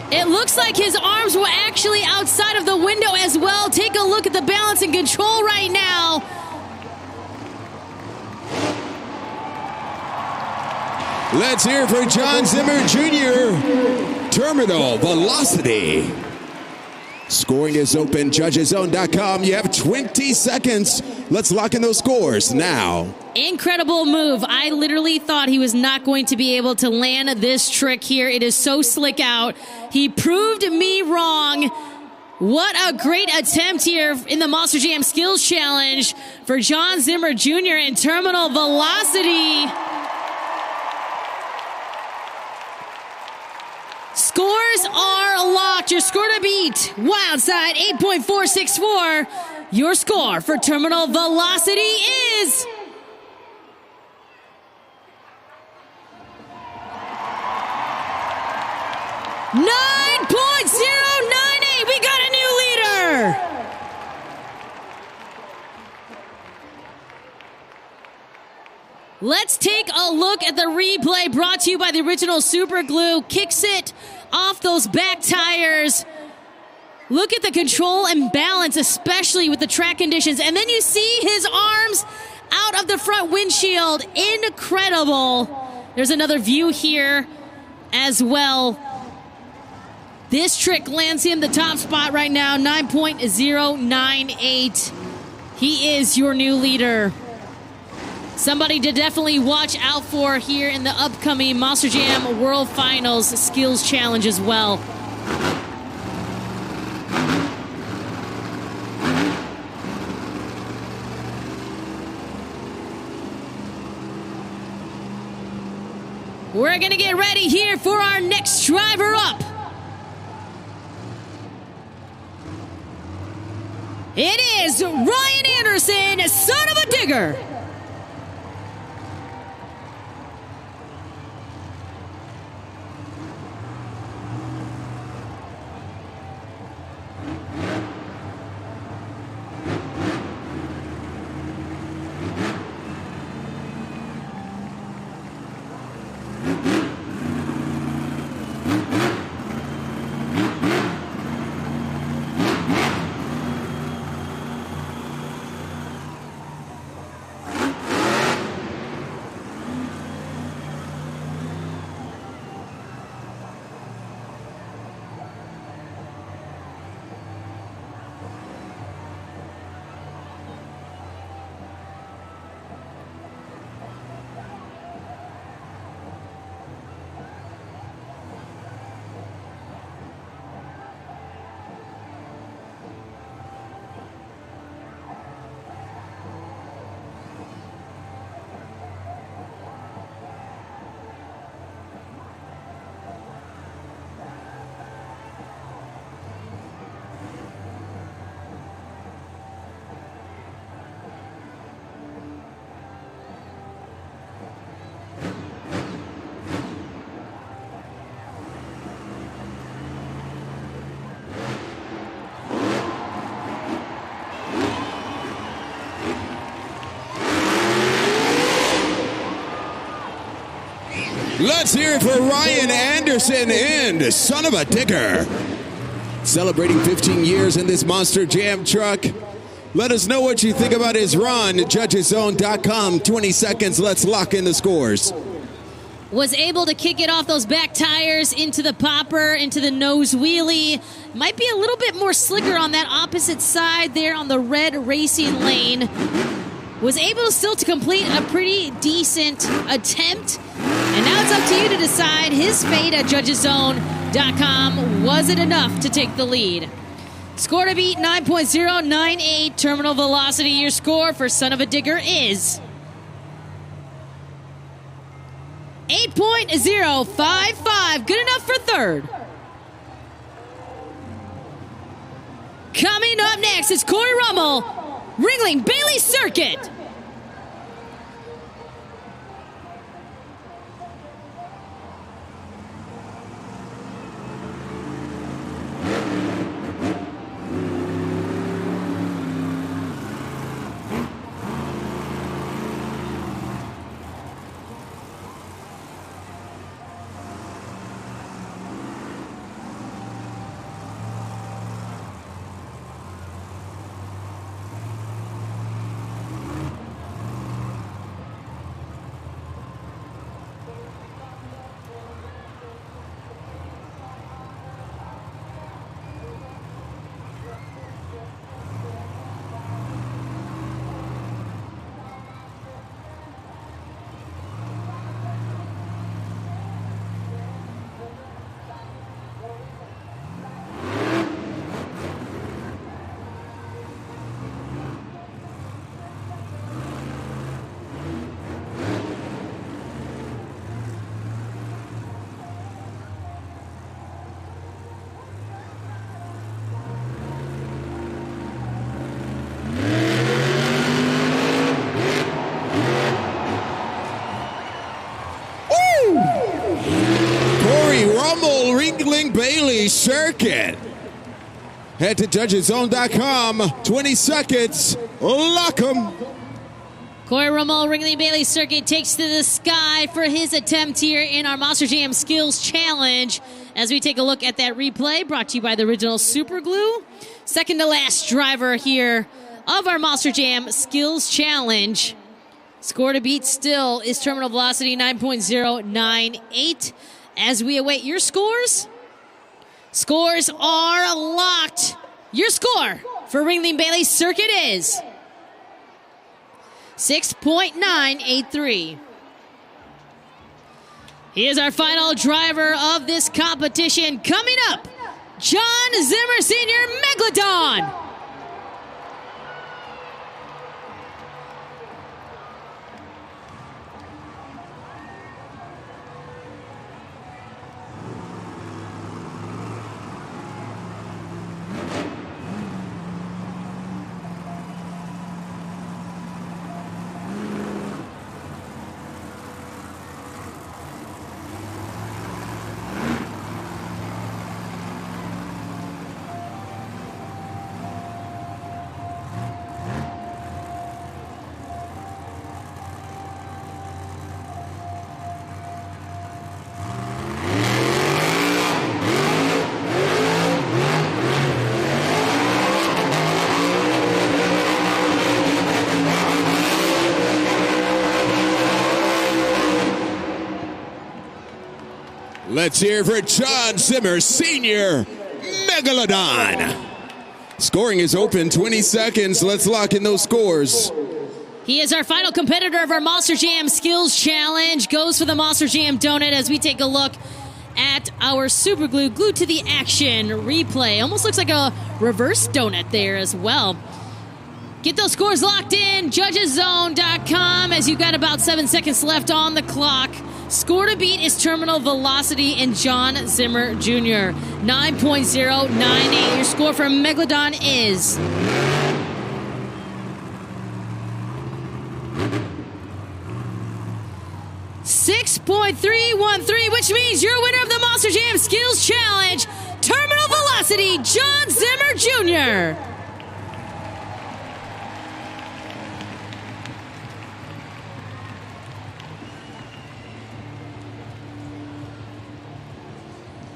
It looks like his arms were actually outside of the window as well. Take a look at the balance and control right now. Let's hear it for John Zimmer Jr. Terminal Velocity. Scoring is open, judgeszone.com. You have 20 seconds. Let's lock in those scores now. Incredible move. I literally thought he was not going to be able to land this trick here. It is so slick out. He proved me wrong. What a great attempt here in the Monster Jam Skills Challenge for John Zimmer Jr. in terminal velocity. Scores are locked. Your score to beat, wild side 8.464. Your score for terminal velocity is 9.098. We got a new leader. Let's take a look at the replay brought to you by the original Super Glue. Kicks it off those back tires. Look at the control and balance, especially with the track conditions. And then you see his arms out of the front windshield. Incredible. There's another view here as well. This trick lands him the top spot right now, 9.098. He is your new leader. Somebody to definitely watch out for here in the upcoming Monster Jam World Finals Skills Challenge as well. We're going to get ready here for our next driver up. It is Ryan Anderson, son of a digger. Let's hear it for Ryan Anderson and son of a digger. Celebrating 15 years in this Monster Jam truck. Let us know what you think about his run. Judgeszone.com. 20 seconds. Let's lock in the scores. Was able to kick it off those back tires into the popper, into the nose wheelie. Might be a little bit more slicker on that opposite side there on the red racing lane. Was able still to complete a pretty decent attempt. And now it's up to you to decide his fate at judgeszone.com. Was it enough to take the lead? Score to beat 9.098. Terminal velocity. Your score for son of a digger is 8.055. Good enough for third. Coming up next is Corey Rummel, Ringling Bailey Circuit. Bailey circuit. Head to judgeszone.com. 20 seconds. Lock 'em. Corey Romo, Ringley Bailey Circuit, takes to the sky for his attempt here in our Monster Jam Skills Challenge. As we take a look at that replay, brought to you by the original Super Glue. Second to last driver here of our Monster Jam Skills Challenge. Score to beat still is terminal velocity 9.098. As we await your scores, scores are locked. Your score for Ringley Bailey Circuit is 6.983. He is our final driver of this competition. Coming up, John Zimmer Sr. Megalodon. Let's hear for John Zimmer Sr. Megalodon. Scoring is open, 20 seconds. Let's lock in those scores. He is our final competitor of our Monster Jam Skills Challenge. Goes for the Monster Jam donut as we take a look at our Super Glue Glued to the Action replay. Almost looks like a reverse donut there as well. Get those scores locked in, judgeszone.com, as you've got about 7 seconds left on the clock. Score to beat is terminal velocity and John Zimmer Jr. 9.098. Your score for Megalodon is 6.313, which means you're winner of the Monster Jam Skills Challenge, terminal velocity, John Zimmer Jr.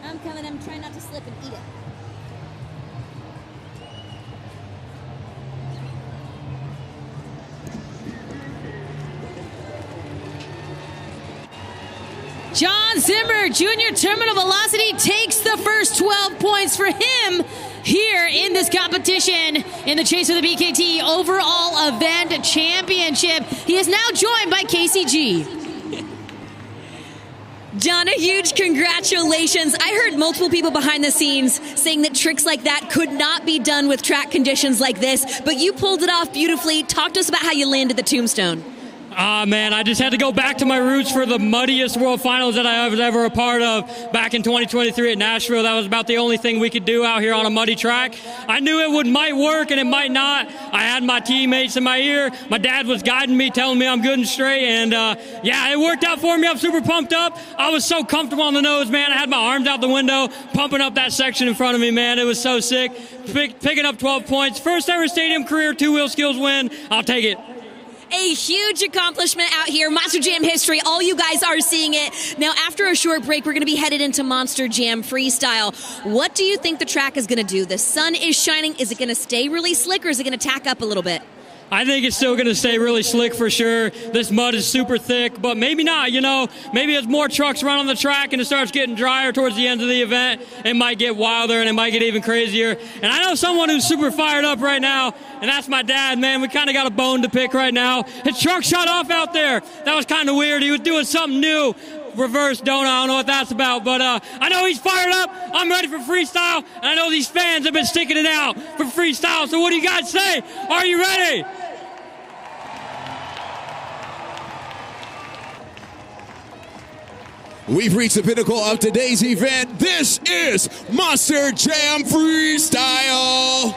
I'm coming. I'm trying not to slip and eat it. John Zimmer Jr. terminal velocity takes the first 12 points for him here in this competition in the chase for the BKT overall event championship. He is now joined by KCG. John, a huge congratulations. I heard multiple people behind the scenes saying that tricks like that could not be done with track conditions like this, but you pulled it off beautifully. Talk to us about how you landed the tombstone. Man, I just had to go back to my roots for the muddiest World Finals that I was ever a part of back in 2023 at Nashville. That was about the only thing we could do out here on a muddy track. I knew it might work and it might not. I had my teammates in my ear. My dad was guiding me, telling me I'm good and straight. And, yeah, it worked out for me. I'm super pumped up. I was so comfortable on the nose, man. I had my arms out the window, pumping up that section in front of me, man. It was so sick. Picking up 12 points. First ever stadium career two-wheel skills win. I'll take it. A huge accomplishment out here. Monster Jam history. All you guys are seeing it. Now, after a short break, we're going to be headed into Monster Jam Freestyle. What do you think the track is going to do? The sun is shining. Is it going to stay really slick or is it going to tack up a little bit? I think it's still going to stay really slick for sure. This mud is super thick, but maybe not, you know. Maybe as more trucks run on the track and it starts getting drier towards the end of the event, it might get wilder and it might get even crazier. And I know someone who's super fired up right now, and that's my dad, man. We kind of got a bone to pick right now. His truck shut off out there. That was kind of weird. He was doing something new. Reverse donut, I don't know what that's about, but I know he's fired up. I'm ready for freestyle, and I know these fans have been sticking it out for freestyle. So what do you guys say? Are you ready? We've reached the pinnacle of today's event. This is Monster Jam Freestyle.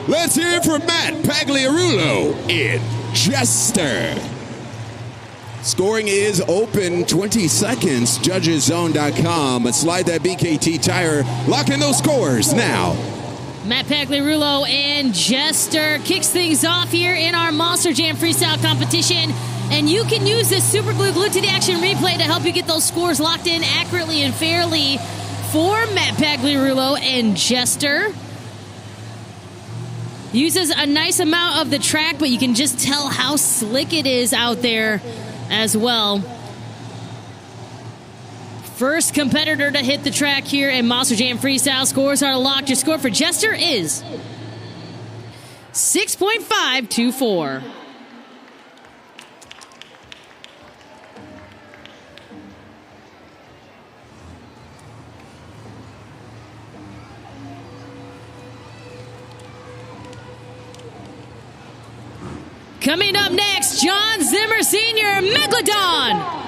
Let's hear it from Matt Pagliarulo in Jester. Scoring is open, 20 seconds, judgeszone.com. Slide that BKT tire, lock in those scores now. Matt Pagliarulo and Jester kicks things off here in our Monster Jam Freestyle competition. And you can use this Super Glue Glued to the Action replay to help you get those scores locked in accurately and fairly for Matt Pagliarulo and Jester. Uses a nice amount of the track, but you can just tell how slick it is out there as well. First competitor to hit the track here in Monster Jam Freestyle. Scores are locked. Your score for Jester is 6.524. Coming up next, John Zimmer Sr., Megalodon.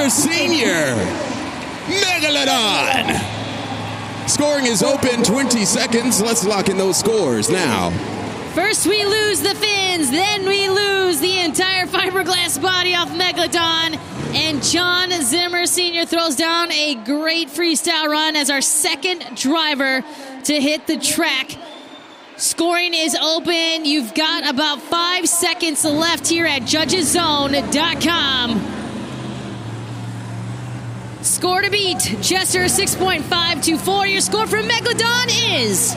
Senior, Megalodon. Scoring is open, 20 seconds. Let's lock in those scores now. First we lose the fins, then we lose the entire fiberglass body off Megalodon. And John Zimmer Sr. throws down a great freestyle run as our second driver to hit the track. Scoring is open. You've got about 5 seconds left here at judgeszone.com. Score to beat, Jester 6.524. Your score for Megalodon is...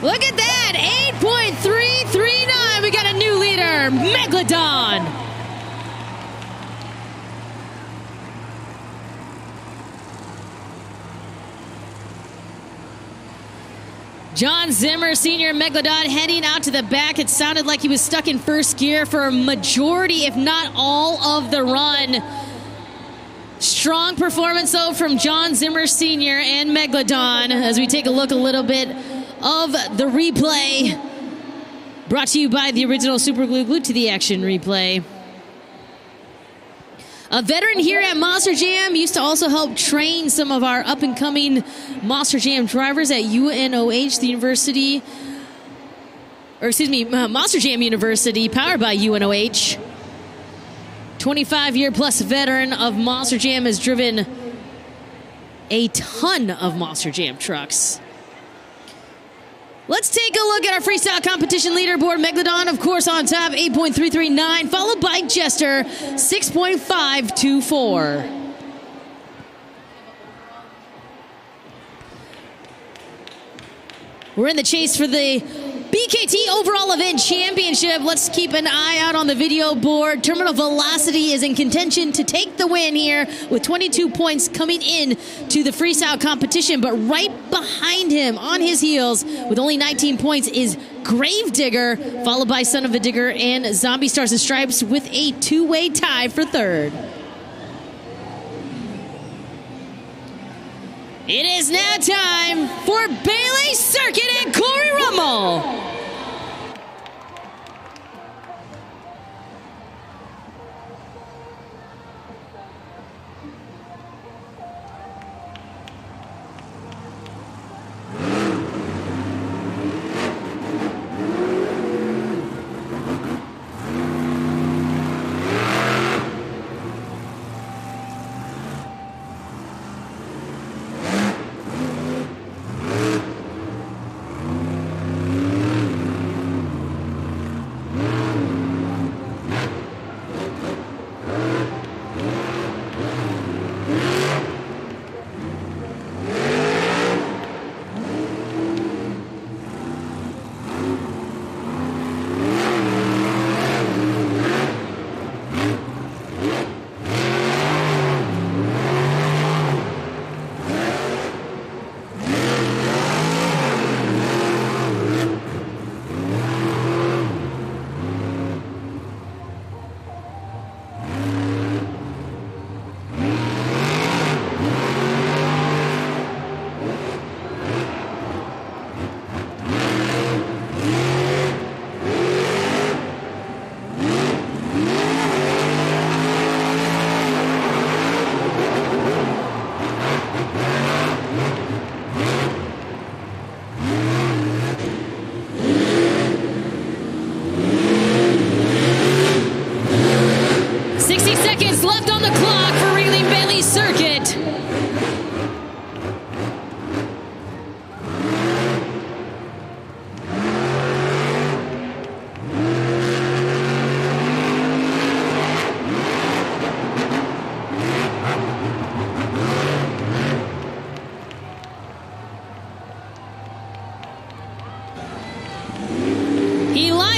Look at that, 8.339. We got a new leader, Megalodon. John Zimmer, senior Megalodon, heading out to the back. It sounded like he was stuck in first gear for a majority, if not all, of the run. Strong performance, though, from John Zimmer, senior, and Megalodon. As we take a look a little bit of the replay. Brought to you by the original Super Glue, glued to the action replay. A veteran here at Monster Jam, used to also help train some of our up-and-coming Monster Jam drivers at UNOH, the university, or excuse me, Monster Jam University, powered by UNOH. 25-year plus veteran of Monster Jam, has driven a ton of Monster Jam trucks. Let's take a look at our freestyle competition leaderboard. Megalodon, of course, on top, 8.339, followed by Jester, 6.524. We're in the chase for the BKT Overall Event Championship. Let's keep an eye out on the video board. Terminal Velocity is in contention to take the win here with 22 points coming in to the freestyle competition. But right behind him, on his heels, with only 19 points, is Gravedigger, followed by Son of a Digger and Zombie Stars and Stripes with a two-way tie for third. It is now time for Bailey Circuit and Corey Rummel.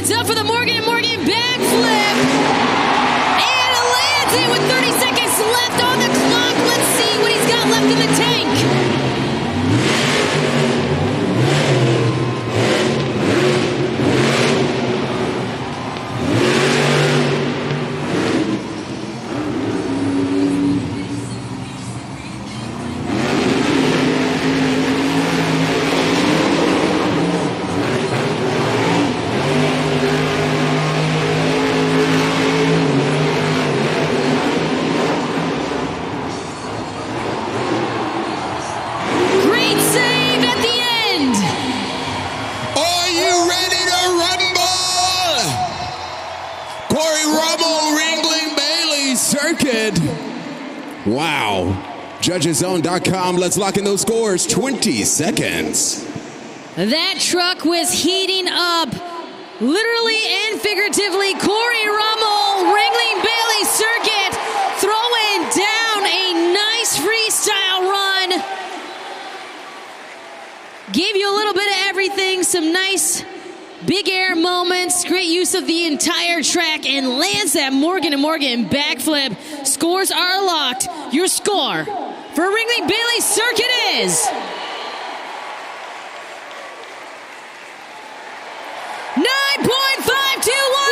Up for the Morgan & Morgan backflip. And lands it with 30 seconds left on the clock. Let's see what he's got left in the tank. Wow. JudgesZone.com. Let's lock in those scores. 20 seconds. That truck was heating up, literally and figuratively. Corey Rummel, Ringling Bailey Circuit. throwing down a nice freestyle run. Gave you a little bit of everything, some nice big air moments, great use of the entire track, and lands that Morgan & Morgan backflip. Scores are locked. Your score for Ringling Bailey Circuit is 9.521.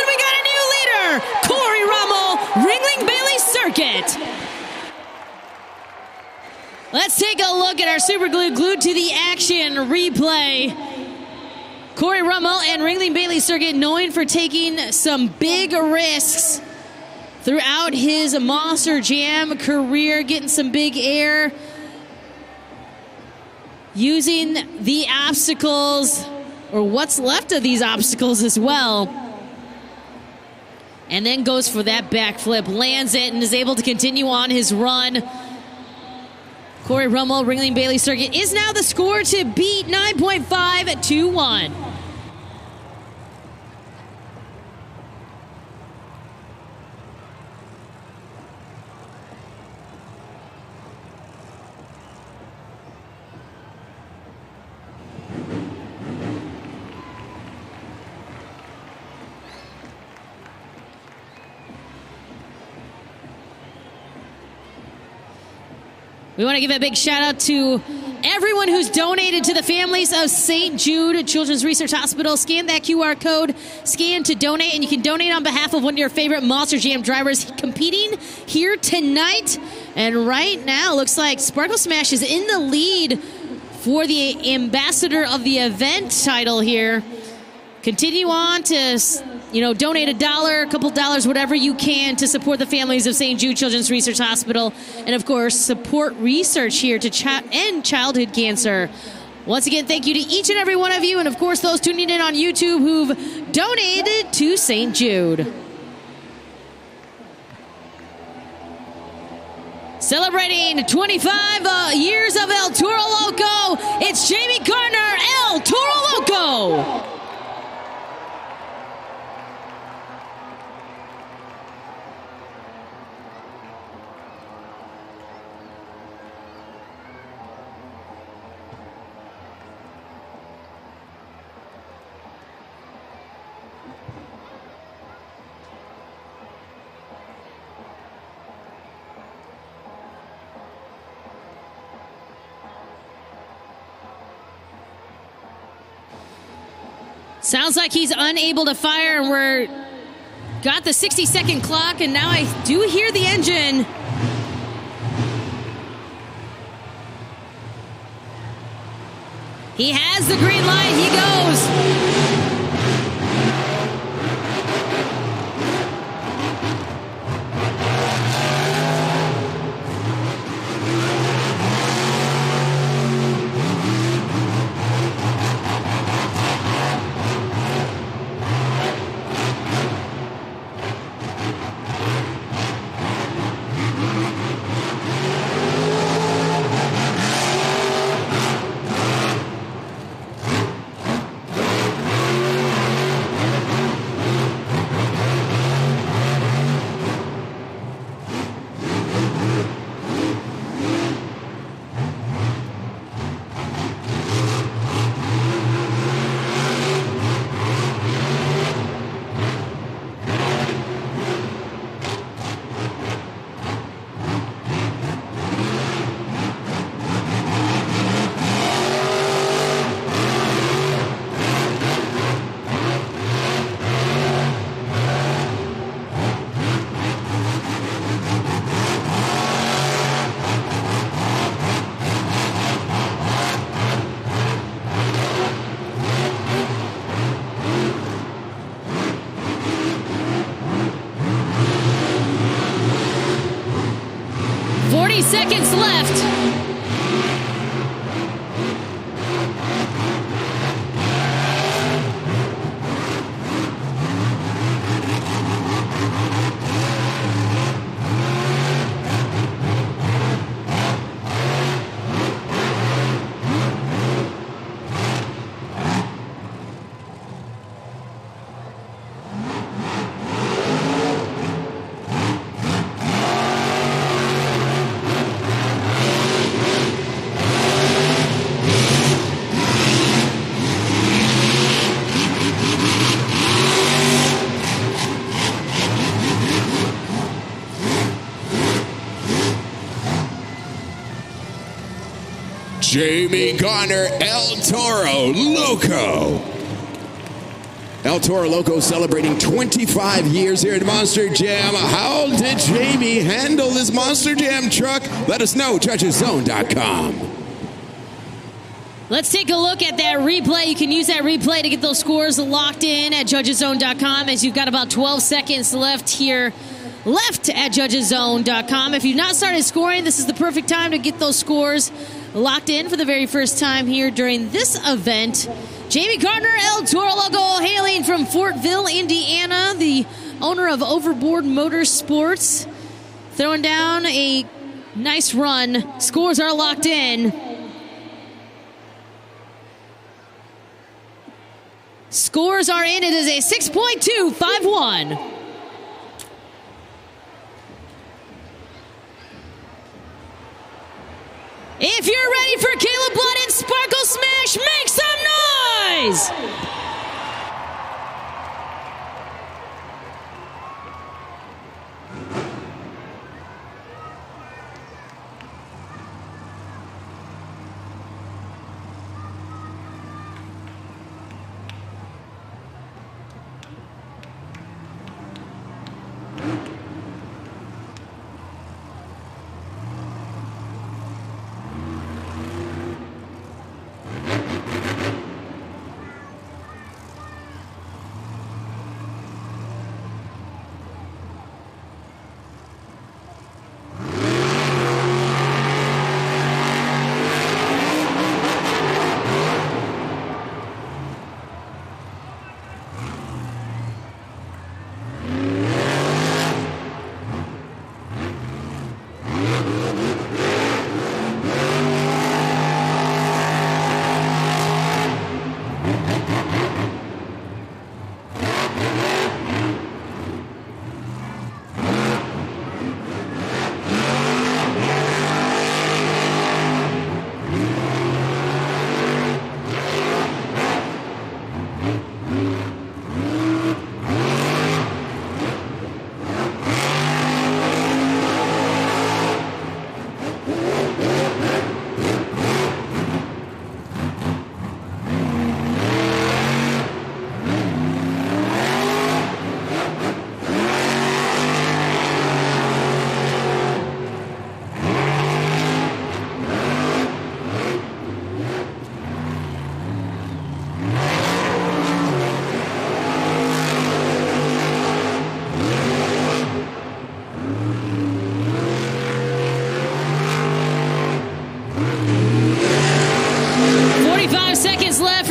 We got a new leader, Corey Rummel, Ringling Bailey Circuit. Let's take a look at our Super Glue glued to the action replay. Corey Rummel and Ringling Bailey Circuit, known for taking some big risks throughout his Monster Jam career, getting some big air, using the obstacles, or what's left of these obstacles as well, and then goes for that backflip, lands it, and is able to continue on his run. Corey Rummel, Ringling Bailey Circuit, is now the score to beat, 9.521. We want to give a big shout out to everyone who's donated to the families of St. Jude Children's Research Hospital. Scan that QR code, scan to donate, and you can donate on behalf of one of your favorite Monster Jam drivers competing here tonight. And right now, looks like Sparkle Smash is in the lead for the Ambassador of the Event title here. Continue on to, donate $1, a couple dollars, whatever you can to support the families of St. Jude Children's Research Hospital. And of course, support research here to end childhood cancer. Once again, thank you to each and every one of you. And of course, those tuning in on YouTube who've donated to St. Jude. Celebrating 25 years of El Toro Loco, it's Jamie Gardner, El Toro Loco. Sounds like he's unable to fire, and we're got the 60-second clock, and now I do hear the engine. He has the green light. He goes. Seconds left. Jamie Garner, El Toro Loco. El Toro Loco celebrating 25 years here at Monster Jam. How did Jamie handle this Monster Jam truck? Let us know, judgeszone.com. Let's take a look at that replay. You can use that replay to get those scores locked in at judgeszone.com, as you've got about 12 seconds left here. Left at judgeszone.com. If you've not started scoring, this is the perfect time to get those scores locked in for the very first time here during this event. Jamie Gardner, El Toro Loco, hailing from Fortville, Indiana, the owner of Overboard Motorsports, throwing down a nice run. Scores are locked in. Scores are in. It is a 6.251. If you're ready for Caleb Blood and Sparkle Smash, make some noise!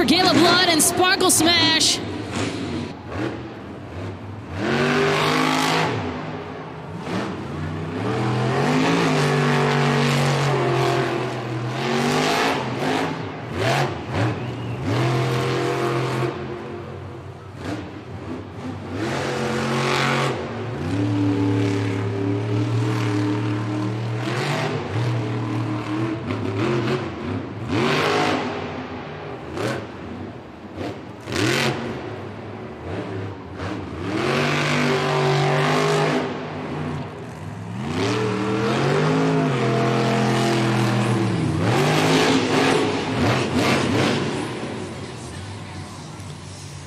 Caleb Blood and Sparkle Smash.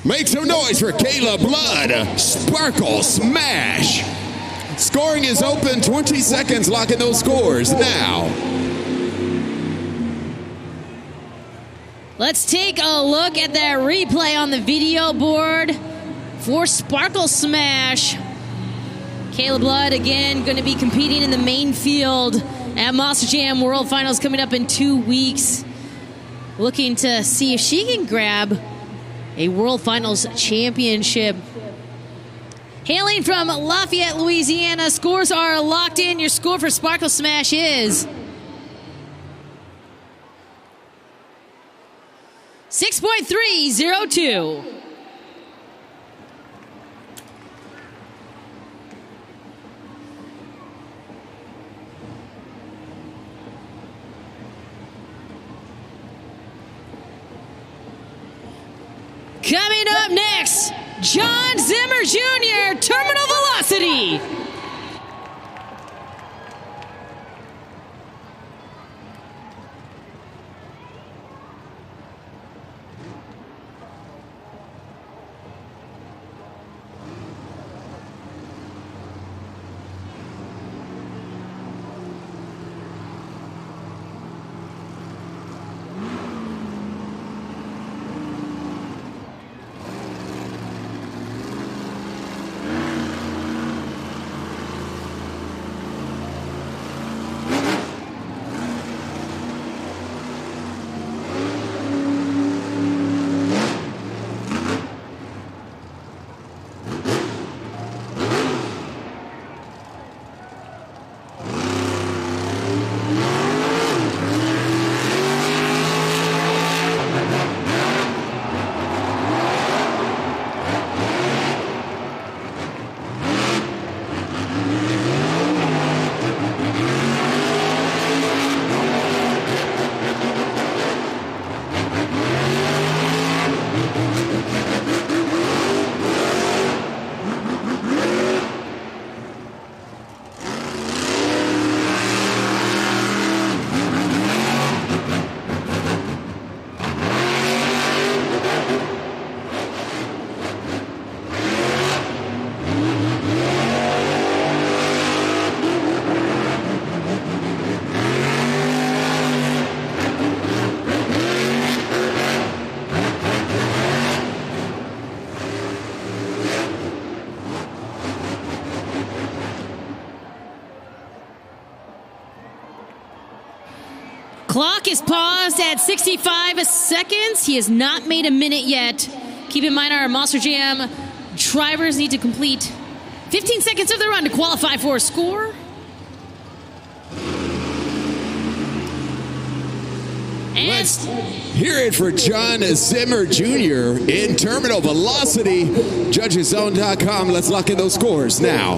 Make some noise for Caleb Blood, Sparkle Smash. Scoring is open, 20 seconds, locking those scores now. Let's take a look at that replay on the video board for Sparkle Smash. Caleb Blood, again, going to be competing in the main field at Monster Jam World Finals coming up in 2 weeks. Looking to see if she can grab a World Finals championship. Hailing from Lafayette, Louisiana, scores are locked in. Your score for Sparkle Smash is 6.302. Coming up next, John Zimmer Jr., Terminal Velocity. Clock is paused at 65 seconds. He has not made a minute yet. Keep in mind our Monster Jam drivers need to complete 15 seconds of the run to qualify for a score. And let's hear it for John Zimmer Jr. in terminal velocity. JudgesZone.com. Let's lock in those scores now.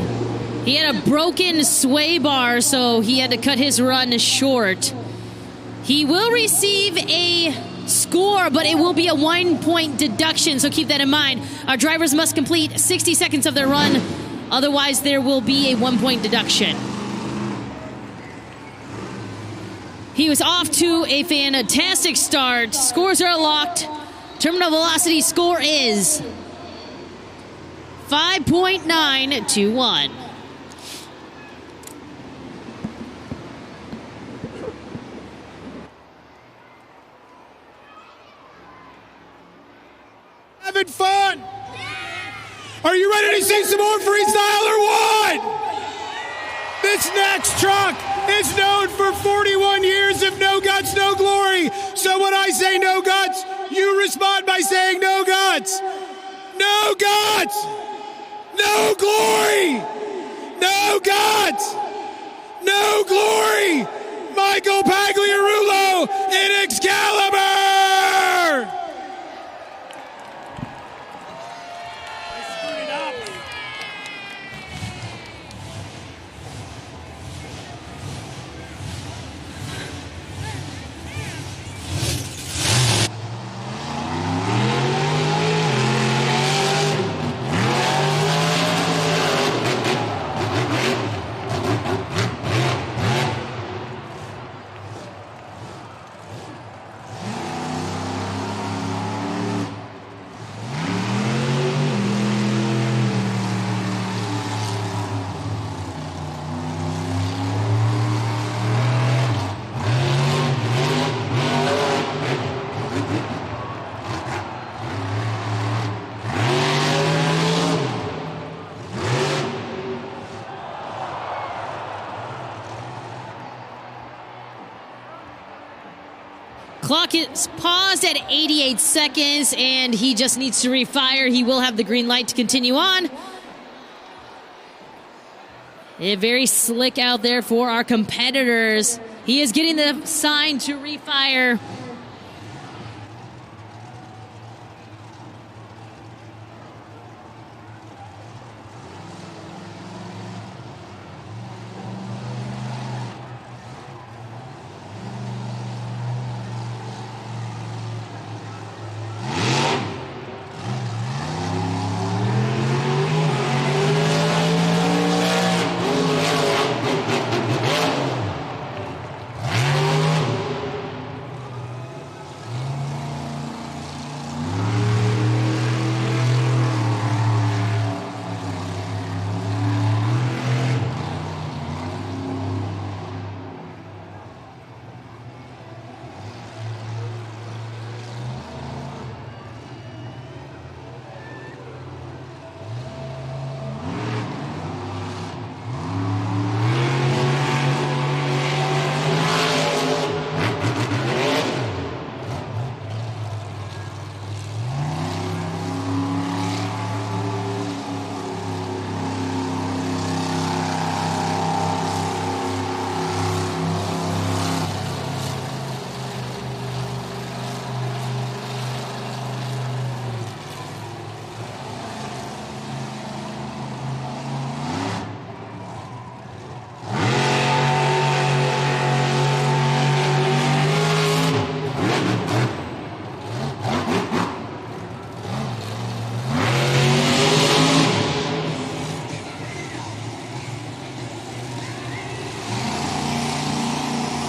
he had a broken sway bar, so he had to cut his run short. He will receive a score, but it will be a 1-point deduction, so keep that in mind. Our drivers must complete 60 seconds of their run, otherwise there will be a 1-point deduction. He was off to a fantastic start. Scores are locked. Terminal velocity score is 5.921. Having fun? Are you ready to see some more freestyle or what? This next truck is known for 41 years of no guts, no glory. So when I say no guts, you respond by saying no guts. No guts. No glory. No guts. No glory. Michael Pagliarulo in Excalibur. Clock is paused at 88 seconds, and he just needs to refire. He will have the green light to continue on. Very slick out there for our competitors. He is getting the sign to refire.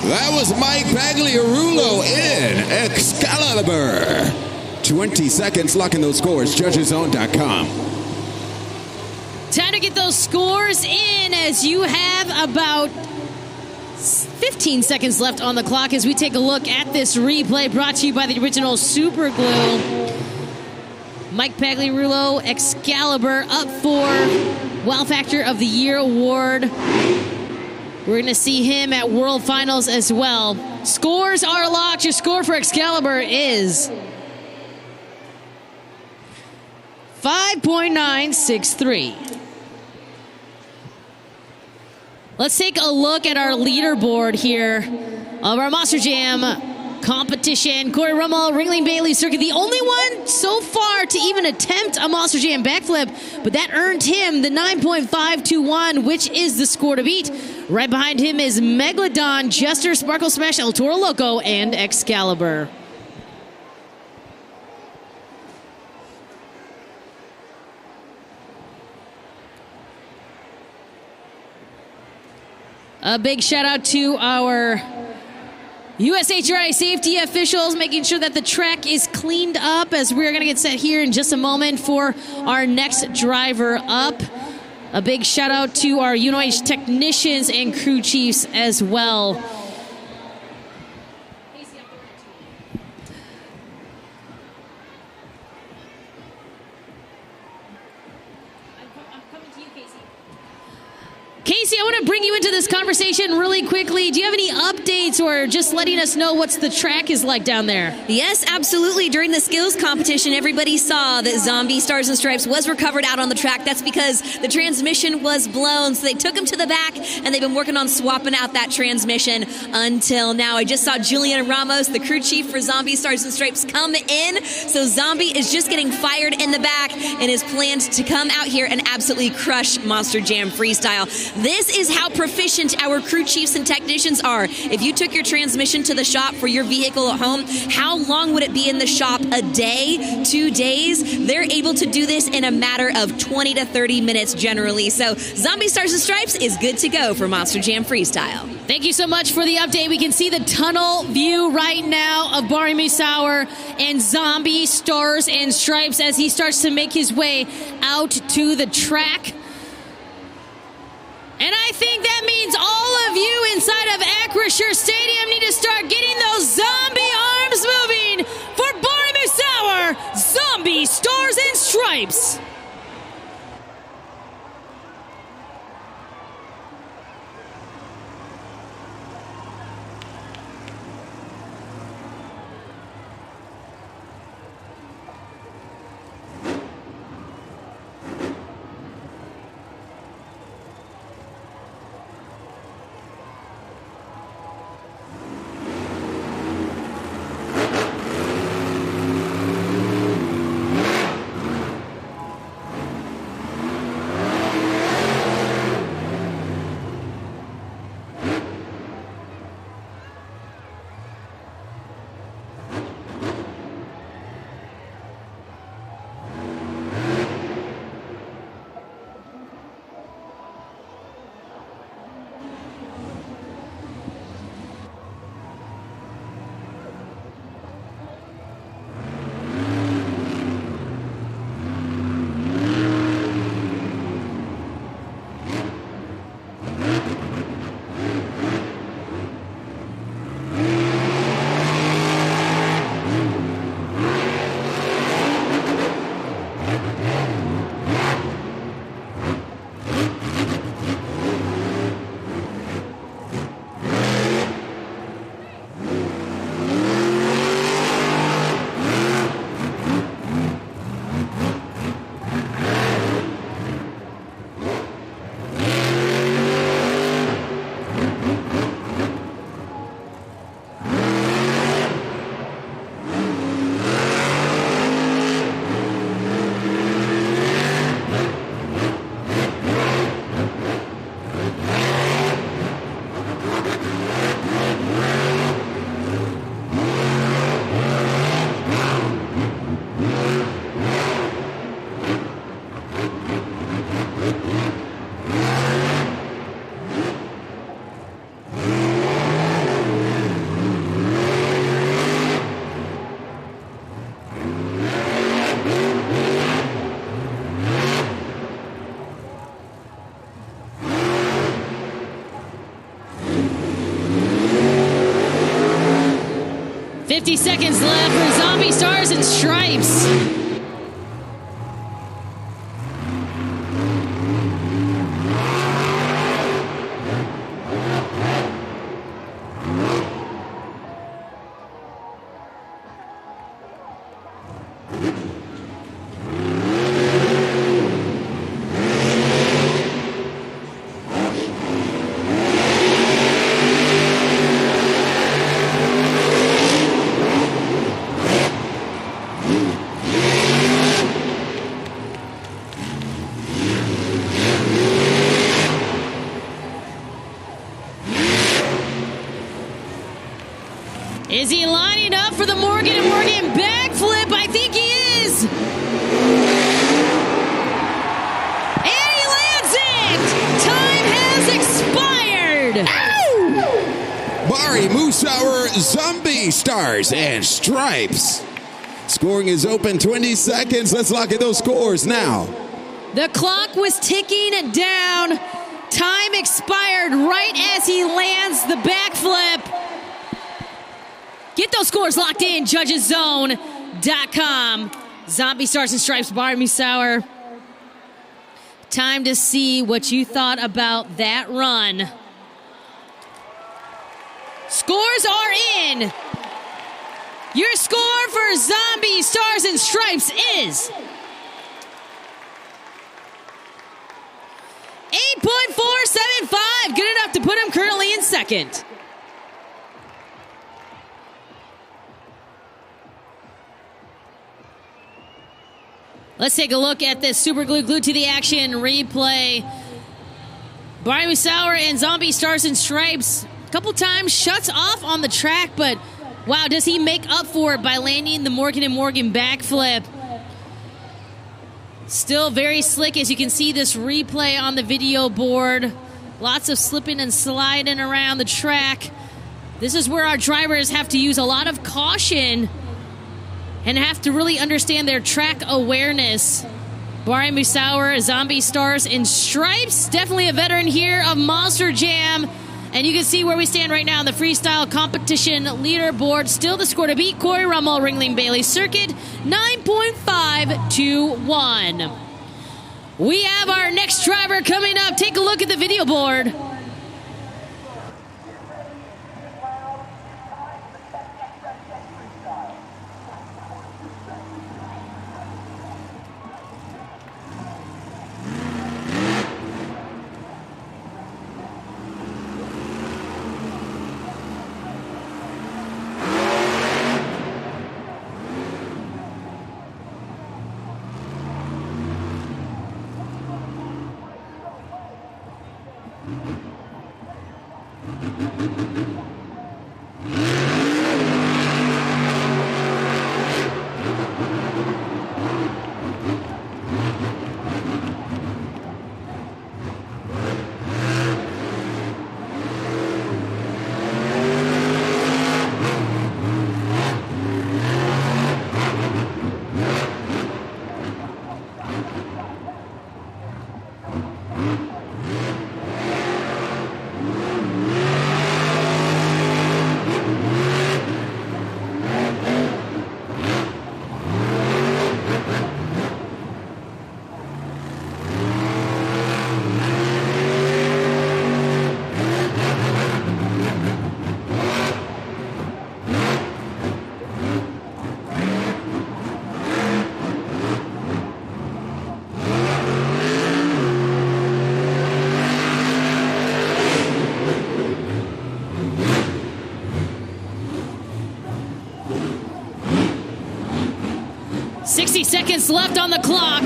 That was Mike Pagliarulo in Excalibur. 20 seconds, locking those scores. JudgesZone.com. Time to get those scores in, as you have about 15 seconds left on the clock as we take a look at this replay brought to you by the original Super Glue. Mike Pagliarulo, Excalibur, up for Wow Factor of the Year award. We're going to see him at World Finals as well. Scores are locked. Your score for Excalibur is 5.963. Let's take a look at our leaderboard here of our Monster Jam competition. Corey Rummel, Ringling Bailey Circuit, the only one so far to even attempt a Monster Jam backflip, but that earned him the 9.521, which is the score to beat. Right behind him is Megalodon, Jester, Sparkle Smash, El Toro Loco, and Excalibur. A big shout out to our USHRI safety officials, making sure that the track is cleaned up, as we're going to get set here in just a moment for our next driver up. A big shout out to our UNOH technicians and crew chiefs as well. Casey, I want to bring you into this conversation really quickly. Do you have any updates or just letting us know what the track is like down there? Yes, absolutely. During the skills competition, everybody saw that Zombie Stars and Stripes was recovered out on the track. That's because the transmission was blown. So they took him to the back, and they've been working on swapping out that transmission until now. I just saw Julian Ramos, the crew chief for Zombie Stars and Stripes, come in. So Zombie is just getting fired in the back and is planned to come out here and absolutely crush Monster Jam Freestyle. This is how proficient our crew chiefs and technicians are. If you took your transmission to the shop for your vehicle at home, how long would it be in the shop? A day? 2 days? They're able to do this in a matter of 20 to 30 minutes generally. So Zombie Stars and Stripes is good to go for Monster Jam Freestyle. Thank you so much for the update. We can see the tunnel view right now of Barry Musauer and Zombie Stars and Stripes as he starts to make his way out to the track. And I think that means all of you inside of Acrisure Stadium need to start getting those zombie arms moving for Barry Musauer, Zombie Stars and Stripes. Seconds left for Zombie Stars and Stripes. Is he lining up for the Morgan & Morgan backflip? I think he is. And he lands it. Time has expired. Ow! Bari Musauer, Zombie Stars and Stripes. Scoring is open, 20 seconds. Let's lock in those scores now. The clock was ticking down. Time expired right as he lands the backflip. Get those scores locked in, judgeszone.com. Zombie Stars and Stripes, Bari Musauer. Time to see what you thought about that run. Scores are in. Your score for Zombie Stars and Stripes is 8.475. Good enough to put him currently in second. Let's take a look at this super glued to the action replay. Bari Musauer and Zombie Stars and Stripes a couple times shuts off on the track, but wow, does he make up for it by landing the Morgan & Morgan backflip. Still very slick, as you can see this replay on the video board. Lots of slipping and sliding around the track. This is where our drivers have to use a lot of caution and have to really understand their track awareness. Bari Musauer, Zombie Stars and Stripes, definitely a veteran here of Monster Jam. And you can see where we stand right now in the freestyle competition leaderboard. Still the score to beat: Corey Rummel, Ringling Bailey Circuit, 9.521. We have our next driver coming up. Take a look at the video board. Seconds left on the clock.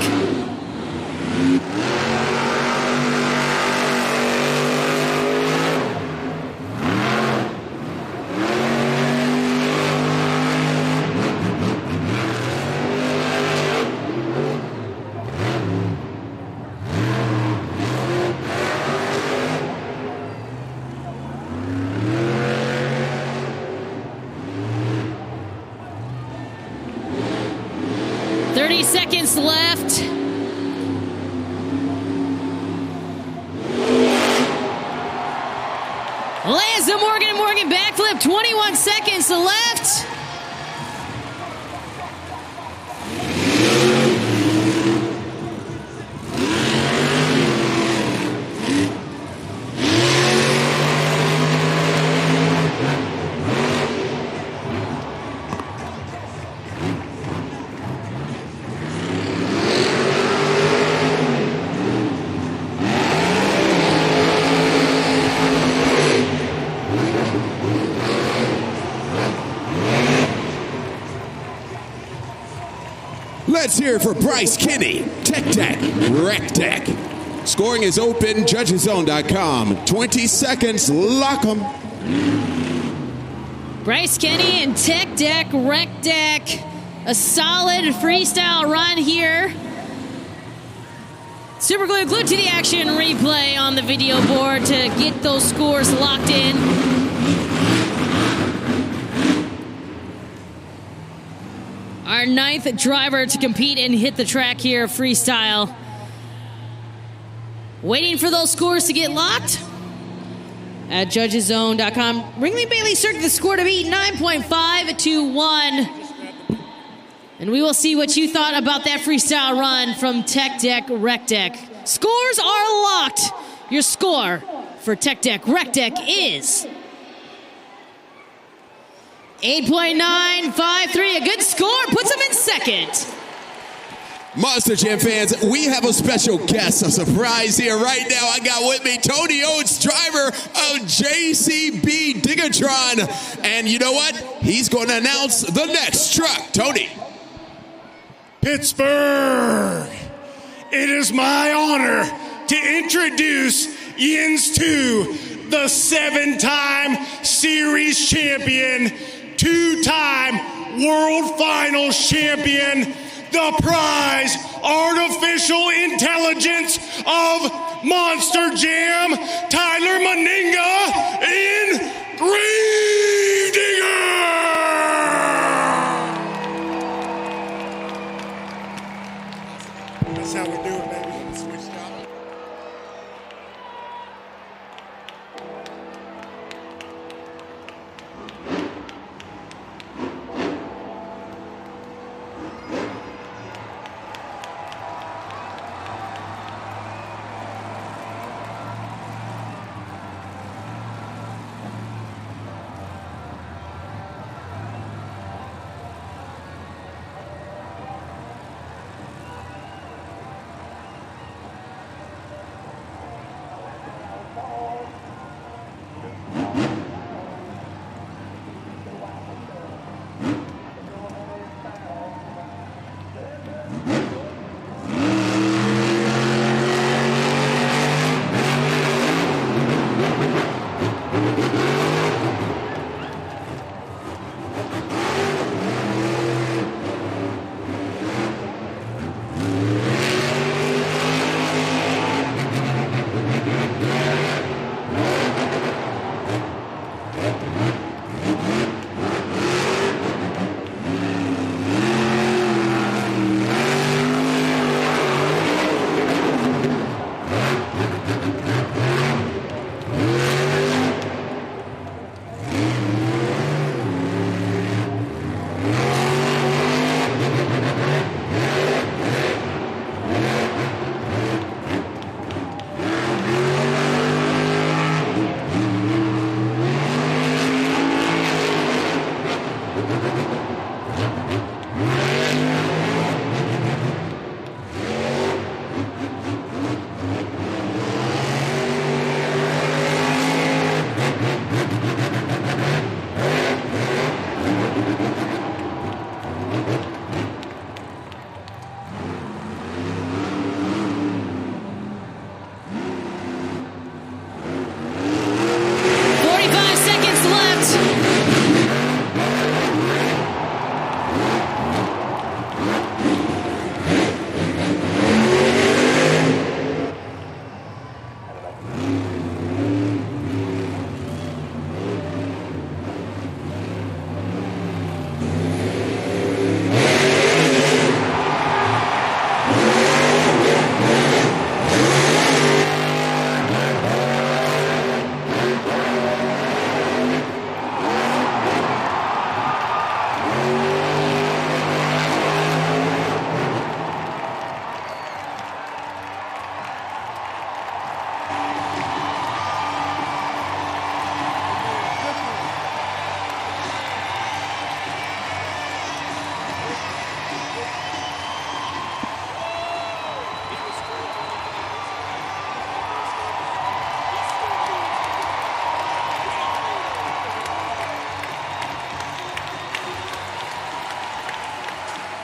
Seconds left. Lands the Morgan & Morgan backflip. 21 seconds left. Let's hear it for Bryce Kinney, Tech Deck, Rec Deck. Scoring is open, judgeszone.com. 20 seconds, lock 'em. Bryce Kenny and Tech Deck, Rec Deck. A solid freestyle run here. Super Glue, glued to the action replay on the video board to get those scores locked in. Our 9th driver to compete and hit the track here, freestyle. Waiting for those scores to get locked at judgeszone.com. Ringley Bailey circled the score to be 9.521. And we will see what you thought about that freestyle run from Tech Deck, Rec Deck. Scores are locked. Your score for Tech Deck, Rec Deck is 8.953. A good score, puts him in second. Monster Jam fans, we have a special guest, a surprise here right now. I got with me Tony Oates, driver of JCB Digatron. And you know what? He's going to announce the next truck. Tony. Pittsburgh, it is my honor to introduce Yins to the 7-time series champion, 2-time world finals champion, the prize artificial intelligence of Monster Jam, Tyler Meninga in Gravedigger! That's how we do it, baby. Switch it up.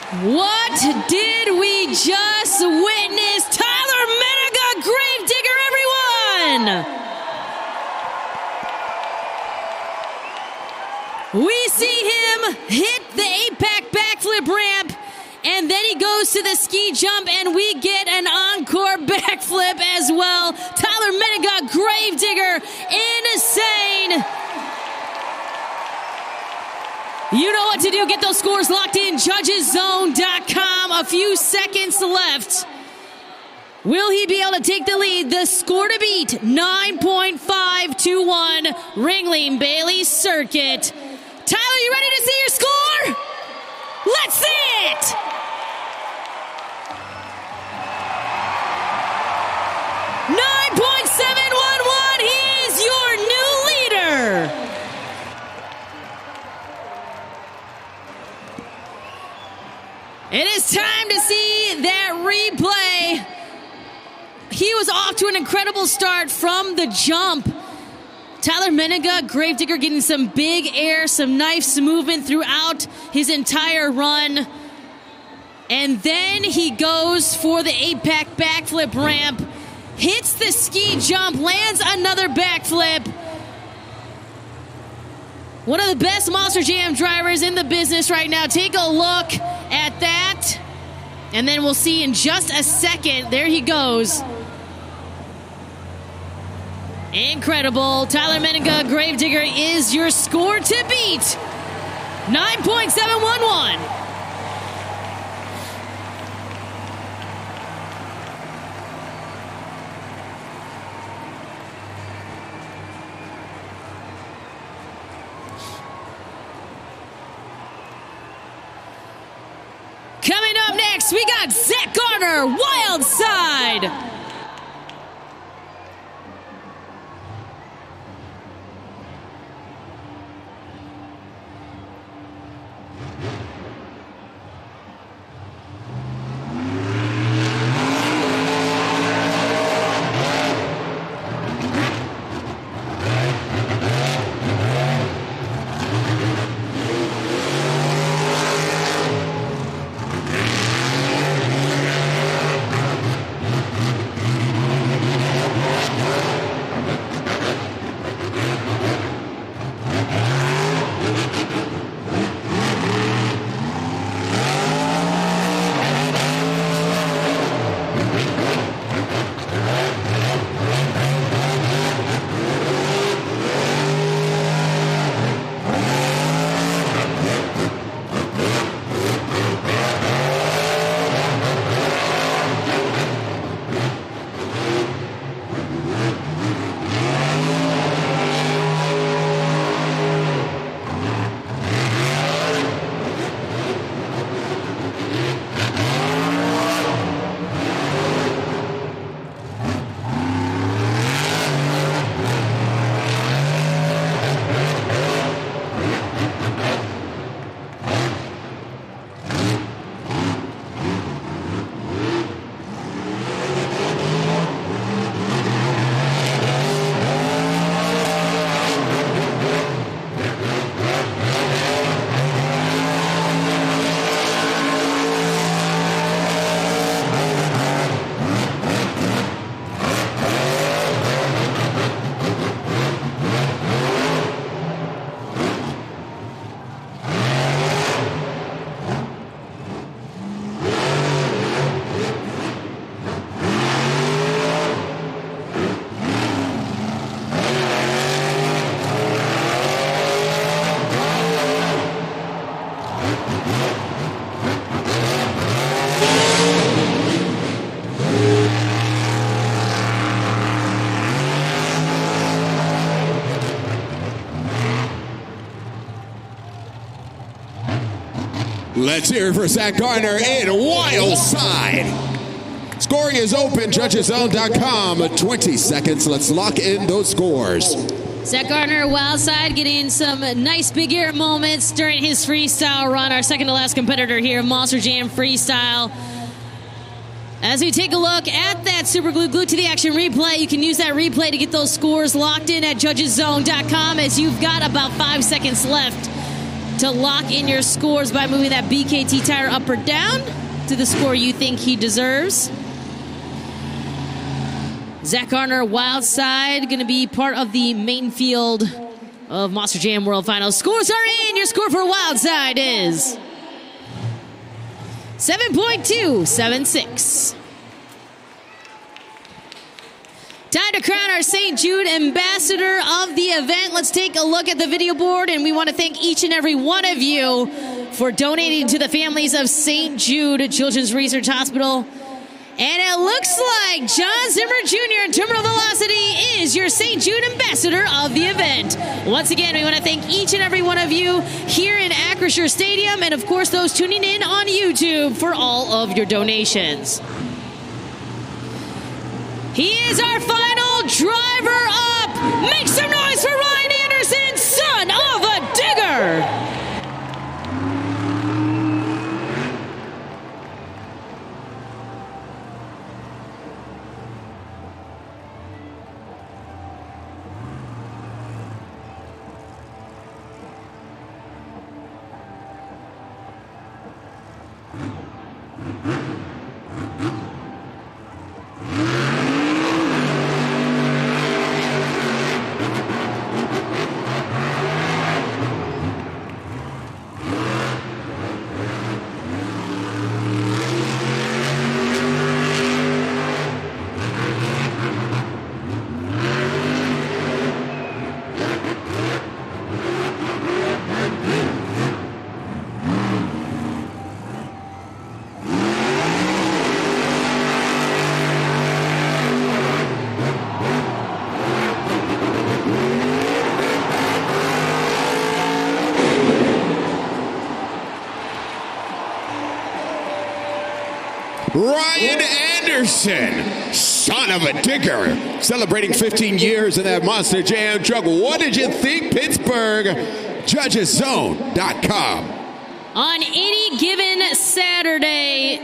What did we just witness? Tyler Menega, Gravedigger, everyone! We see him hit the 8-pack backflip ramp, and then he goes to the ski jump, and we get an encore backflip as well. Tyler Menega, Gravedigger, insane! You know what to do. Get those scores locked in. JudgesZone.com. A few seconds left. Will he be able to take the lead? The score to beat, 9.521, Ringling Bailey Circuit. Tyler, you ready to see your score? Let's see it! .711. He is your new leader. It is time to see that replay. He was off to an incredible start from the jump. Tyler Menega, Gravedigger, getting some big air, some nice movement throughout his entire run. And then he goes for the 8-pack backflip ramp, hits the ski jump, lands another backflip. One of the best Monster Jam drivers in the business right now. Take a look at that. And then we'll see in just a second. There he goes. Incredible. Tyler Menega, Gravedigger is your score to beat. 9.711. Coming up next, we got Zach Garner, Wild Side. Let's hear it for Zach Garner in Wild Side. Scoring is open, JudgesZone.com. 20 seconds. Let's lock in those scores. Zach Garner, Wild Side, getting some nice big air moments during his freestyle run. Our second to last competitor here, Monster Jam Freestyle. As we take a look at that Super Glue Glued to the Action replay, you can use that replay to get those scores locked in at JudgesZone.com as you've got about 5 seconds left to lock in your scores by moving that BKT tire up or down to the score you think he deserves. Zach Garner, wild side, going to be part of the main field of Monster Jam World Finals. Scores are in. Your score for wild side is 7.276. Time to crown our St. Jude Ambassador of the event. Let's take a look at the video board, and we want to thank each and every one of you for donating to the families of St. Jude Children's Research Hospital. And it looks like John Zimmer Jr. in Terminal Velocity is your St. Jude Ambassador of the event. Once again, we want to thank each and every one of you here in Acrisure Stadium, and of course those tuning in on YouTube for all of your donations. He is our final driver up. Make some noise for Ryan Anderson, son of a digger. Ryan Anderson, son of a digger, celebrating 15 years in that Monster Jam truck. What did you think, Pittsburgh? JudgesZone.com. On any given Saturday,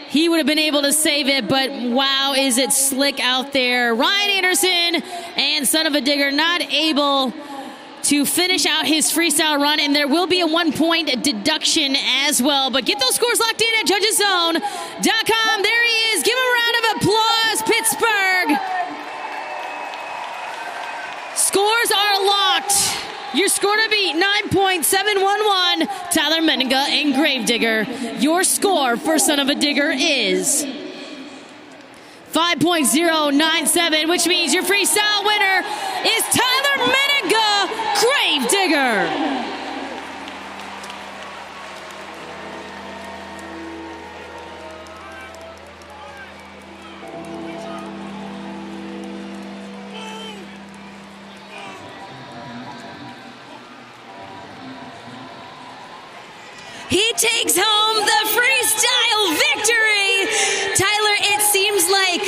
he would have been able to save it, but wow, is it slick out there. Ryan Anderson and son of a digger not able to finish out his freestyle run, and there will be a 1-point deduction as well. But get those scores locked in at JudgesZone.com. There he is. Give him a round of applause, Pittsburgh. Scores are locked. Your score to beat, 9.711. Tyler Menninga and Gravedigger. Your score for son of a digger is 5.097, which means your freestyle winner is Tyler Menninga, Gravedigger. He takes home the freestyle victory. Tyler, it seems like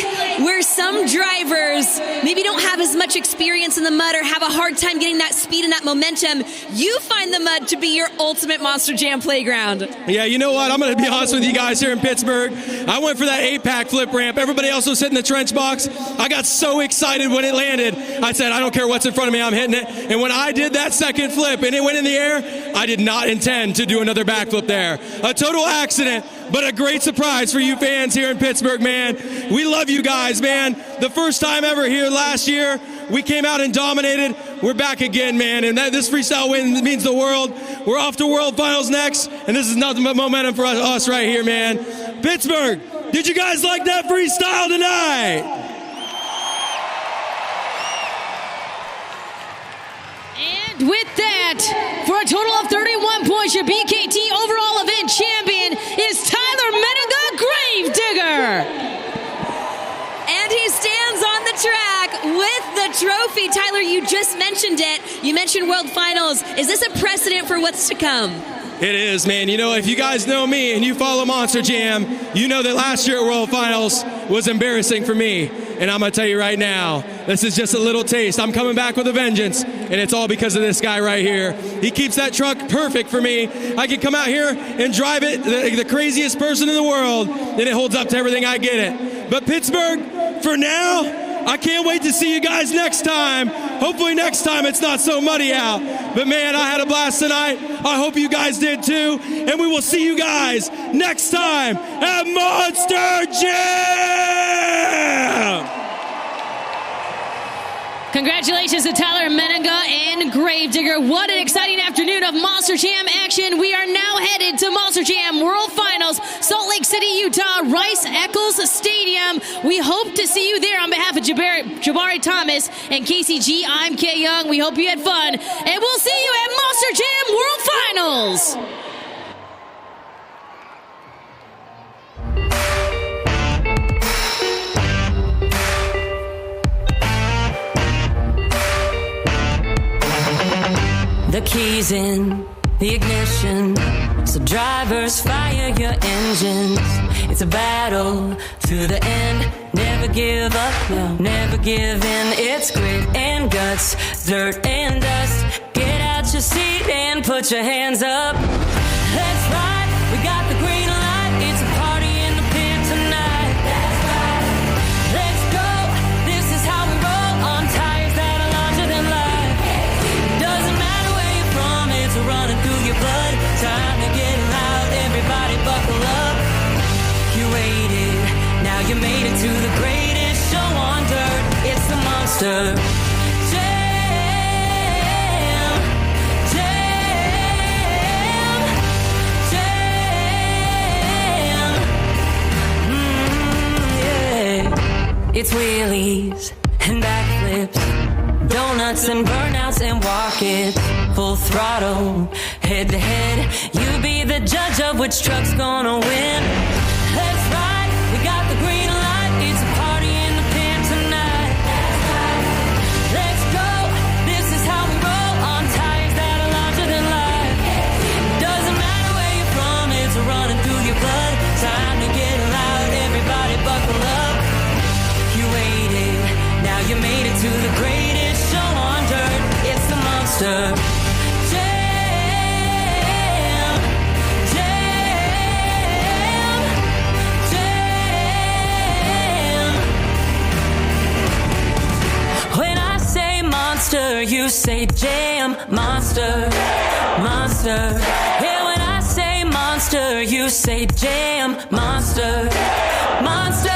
where some drivers maybe don't have as much experience in the mud or have a hard time getting that speed and that momentum, you find the mud to be your ultimate Monster Jam playground. Yeah, you know what? I'm going to be honest with you guys here in Pittsburgh. I went for that 8-pack flip ramp. Everybody else was hitting the trench box. I got so excited when it landed. I said, I don't care what's in front of me, I'm hitting it. And when I did that second flip and it went in the air, I did not intend to do another backflip there. A total accident, but a great surprise for you fans here in Pittsburgh, man. We love you guys, man. The first time ever here last year, we came out and dominated. We're back again, man, and this freestyle win means the world. We're off to World Finals next, and this is nothing but momentum for us right here, man. Pittsburgh, did you guys like that freestyle tonight? And with that, for a total of 31 points, your BKT overall event champion is Tyler Menninga, Gravedigger. And he stands on the track with the trophy. Tyler, you just mentioned it. You mentioned World Finals. Is this a precedent for what's to come? It is, man. You know, if you guys know me and you follow Monster Jam, you know that last year at World Finals was embarrassing for me. And I'm going to tell you right now, this is just a little taste. I'm coming back with a vengeance, and it's all because of this guy right here. He keeps that truck perfect for me. I can come out here and drive it, the craziest person in the world, and it holds up to everything. I get it. But Pittsburgh, for now, I can't wait to see you guys next time. Hopefully next time it's not so muddy out. But man, I had a blast tonight. I hope you guys did too. And we will see you guys next time at Monster Jam! Congratulations to Tyler Menenga and Gravedigger. What an exciting afternoon of Monster Jam action. We are now headed to Monster Jam World Finals, Salt Lake City, Utah, Rice-Eccles Stadium. We hope to see you there. On behalf of Jabari Thomas and KCG, I'm Kay Young. We hope you had fun, and we'll see you at Monster Jam World Finals. The keys in the ignition, so drivers fire your engines. It's a battle to the end. Never give up, no, never give in. It's grit and guts, dirt and dust. Get out your seat and put your hands up. Let's ride, we got the green light. It's a party in the pit tonight. That's right, let's go. This is how we roll on tires that are larger than life. Doesn't matter where you're from, it's running through your blood. Time to get loud, everybody buckle up. You waited, now you made it to the greatest show on dirt. It's the Monster Jam, Jam, Jam. Yeah. It's wheelies and backflips, donuts and burnouts and walk-its. Full throttle, head to head. You be the judge of which truck's gonna win. Let's ride, we got the green light. It's a party in the pit tonight. Let's go, this is how we roll on tires that are larger than life. Doesn't matter where you're from, it's running through your blood. Time to get loud, everybody buckle up. You waited, now you made it to the greatest show on dirt. It's the Monster Jam, Jam, Jam. When I say monster, you say jam. Monster, monster. Yeah, when I say monster, you say jam. Monster, monster.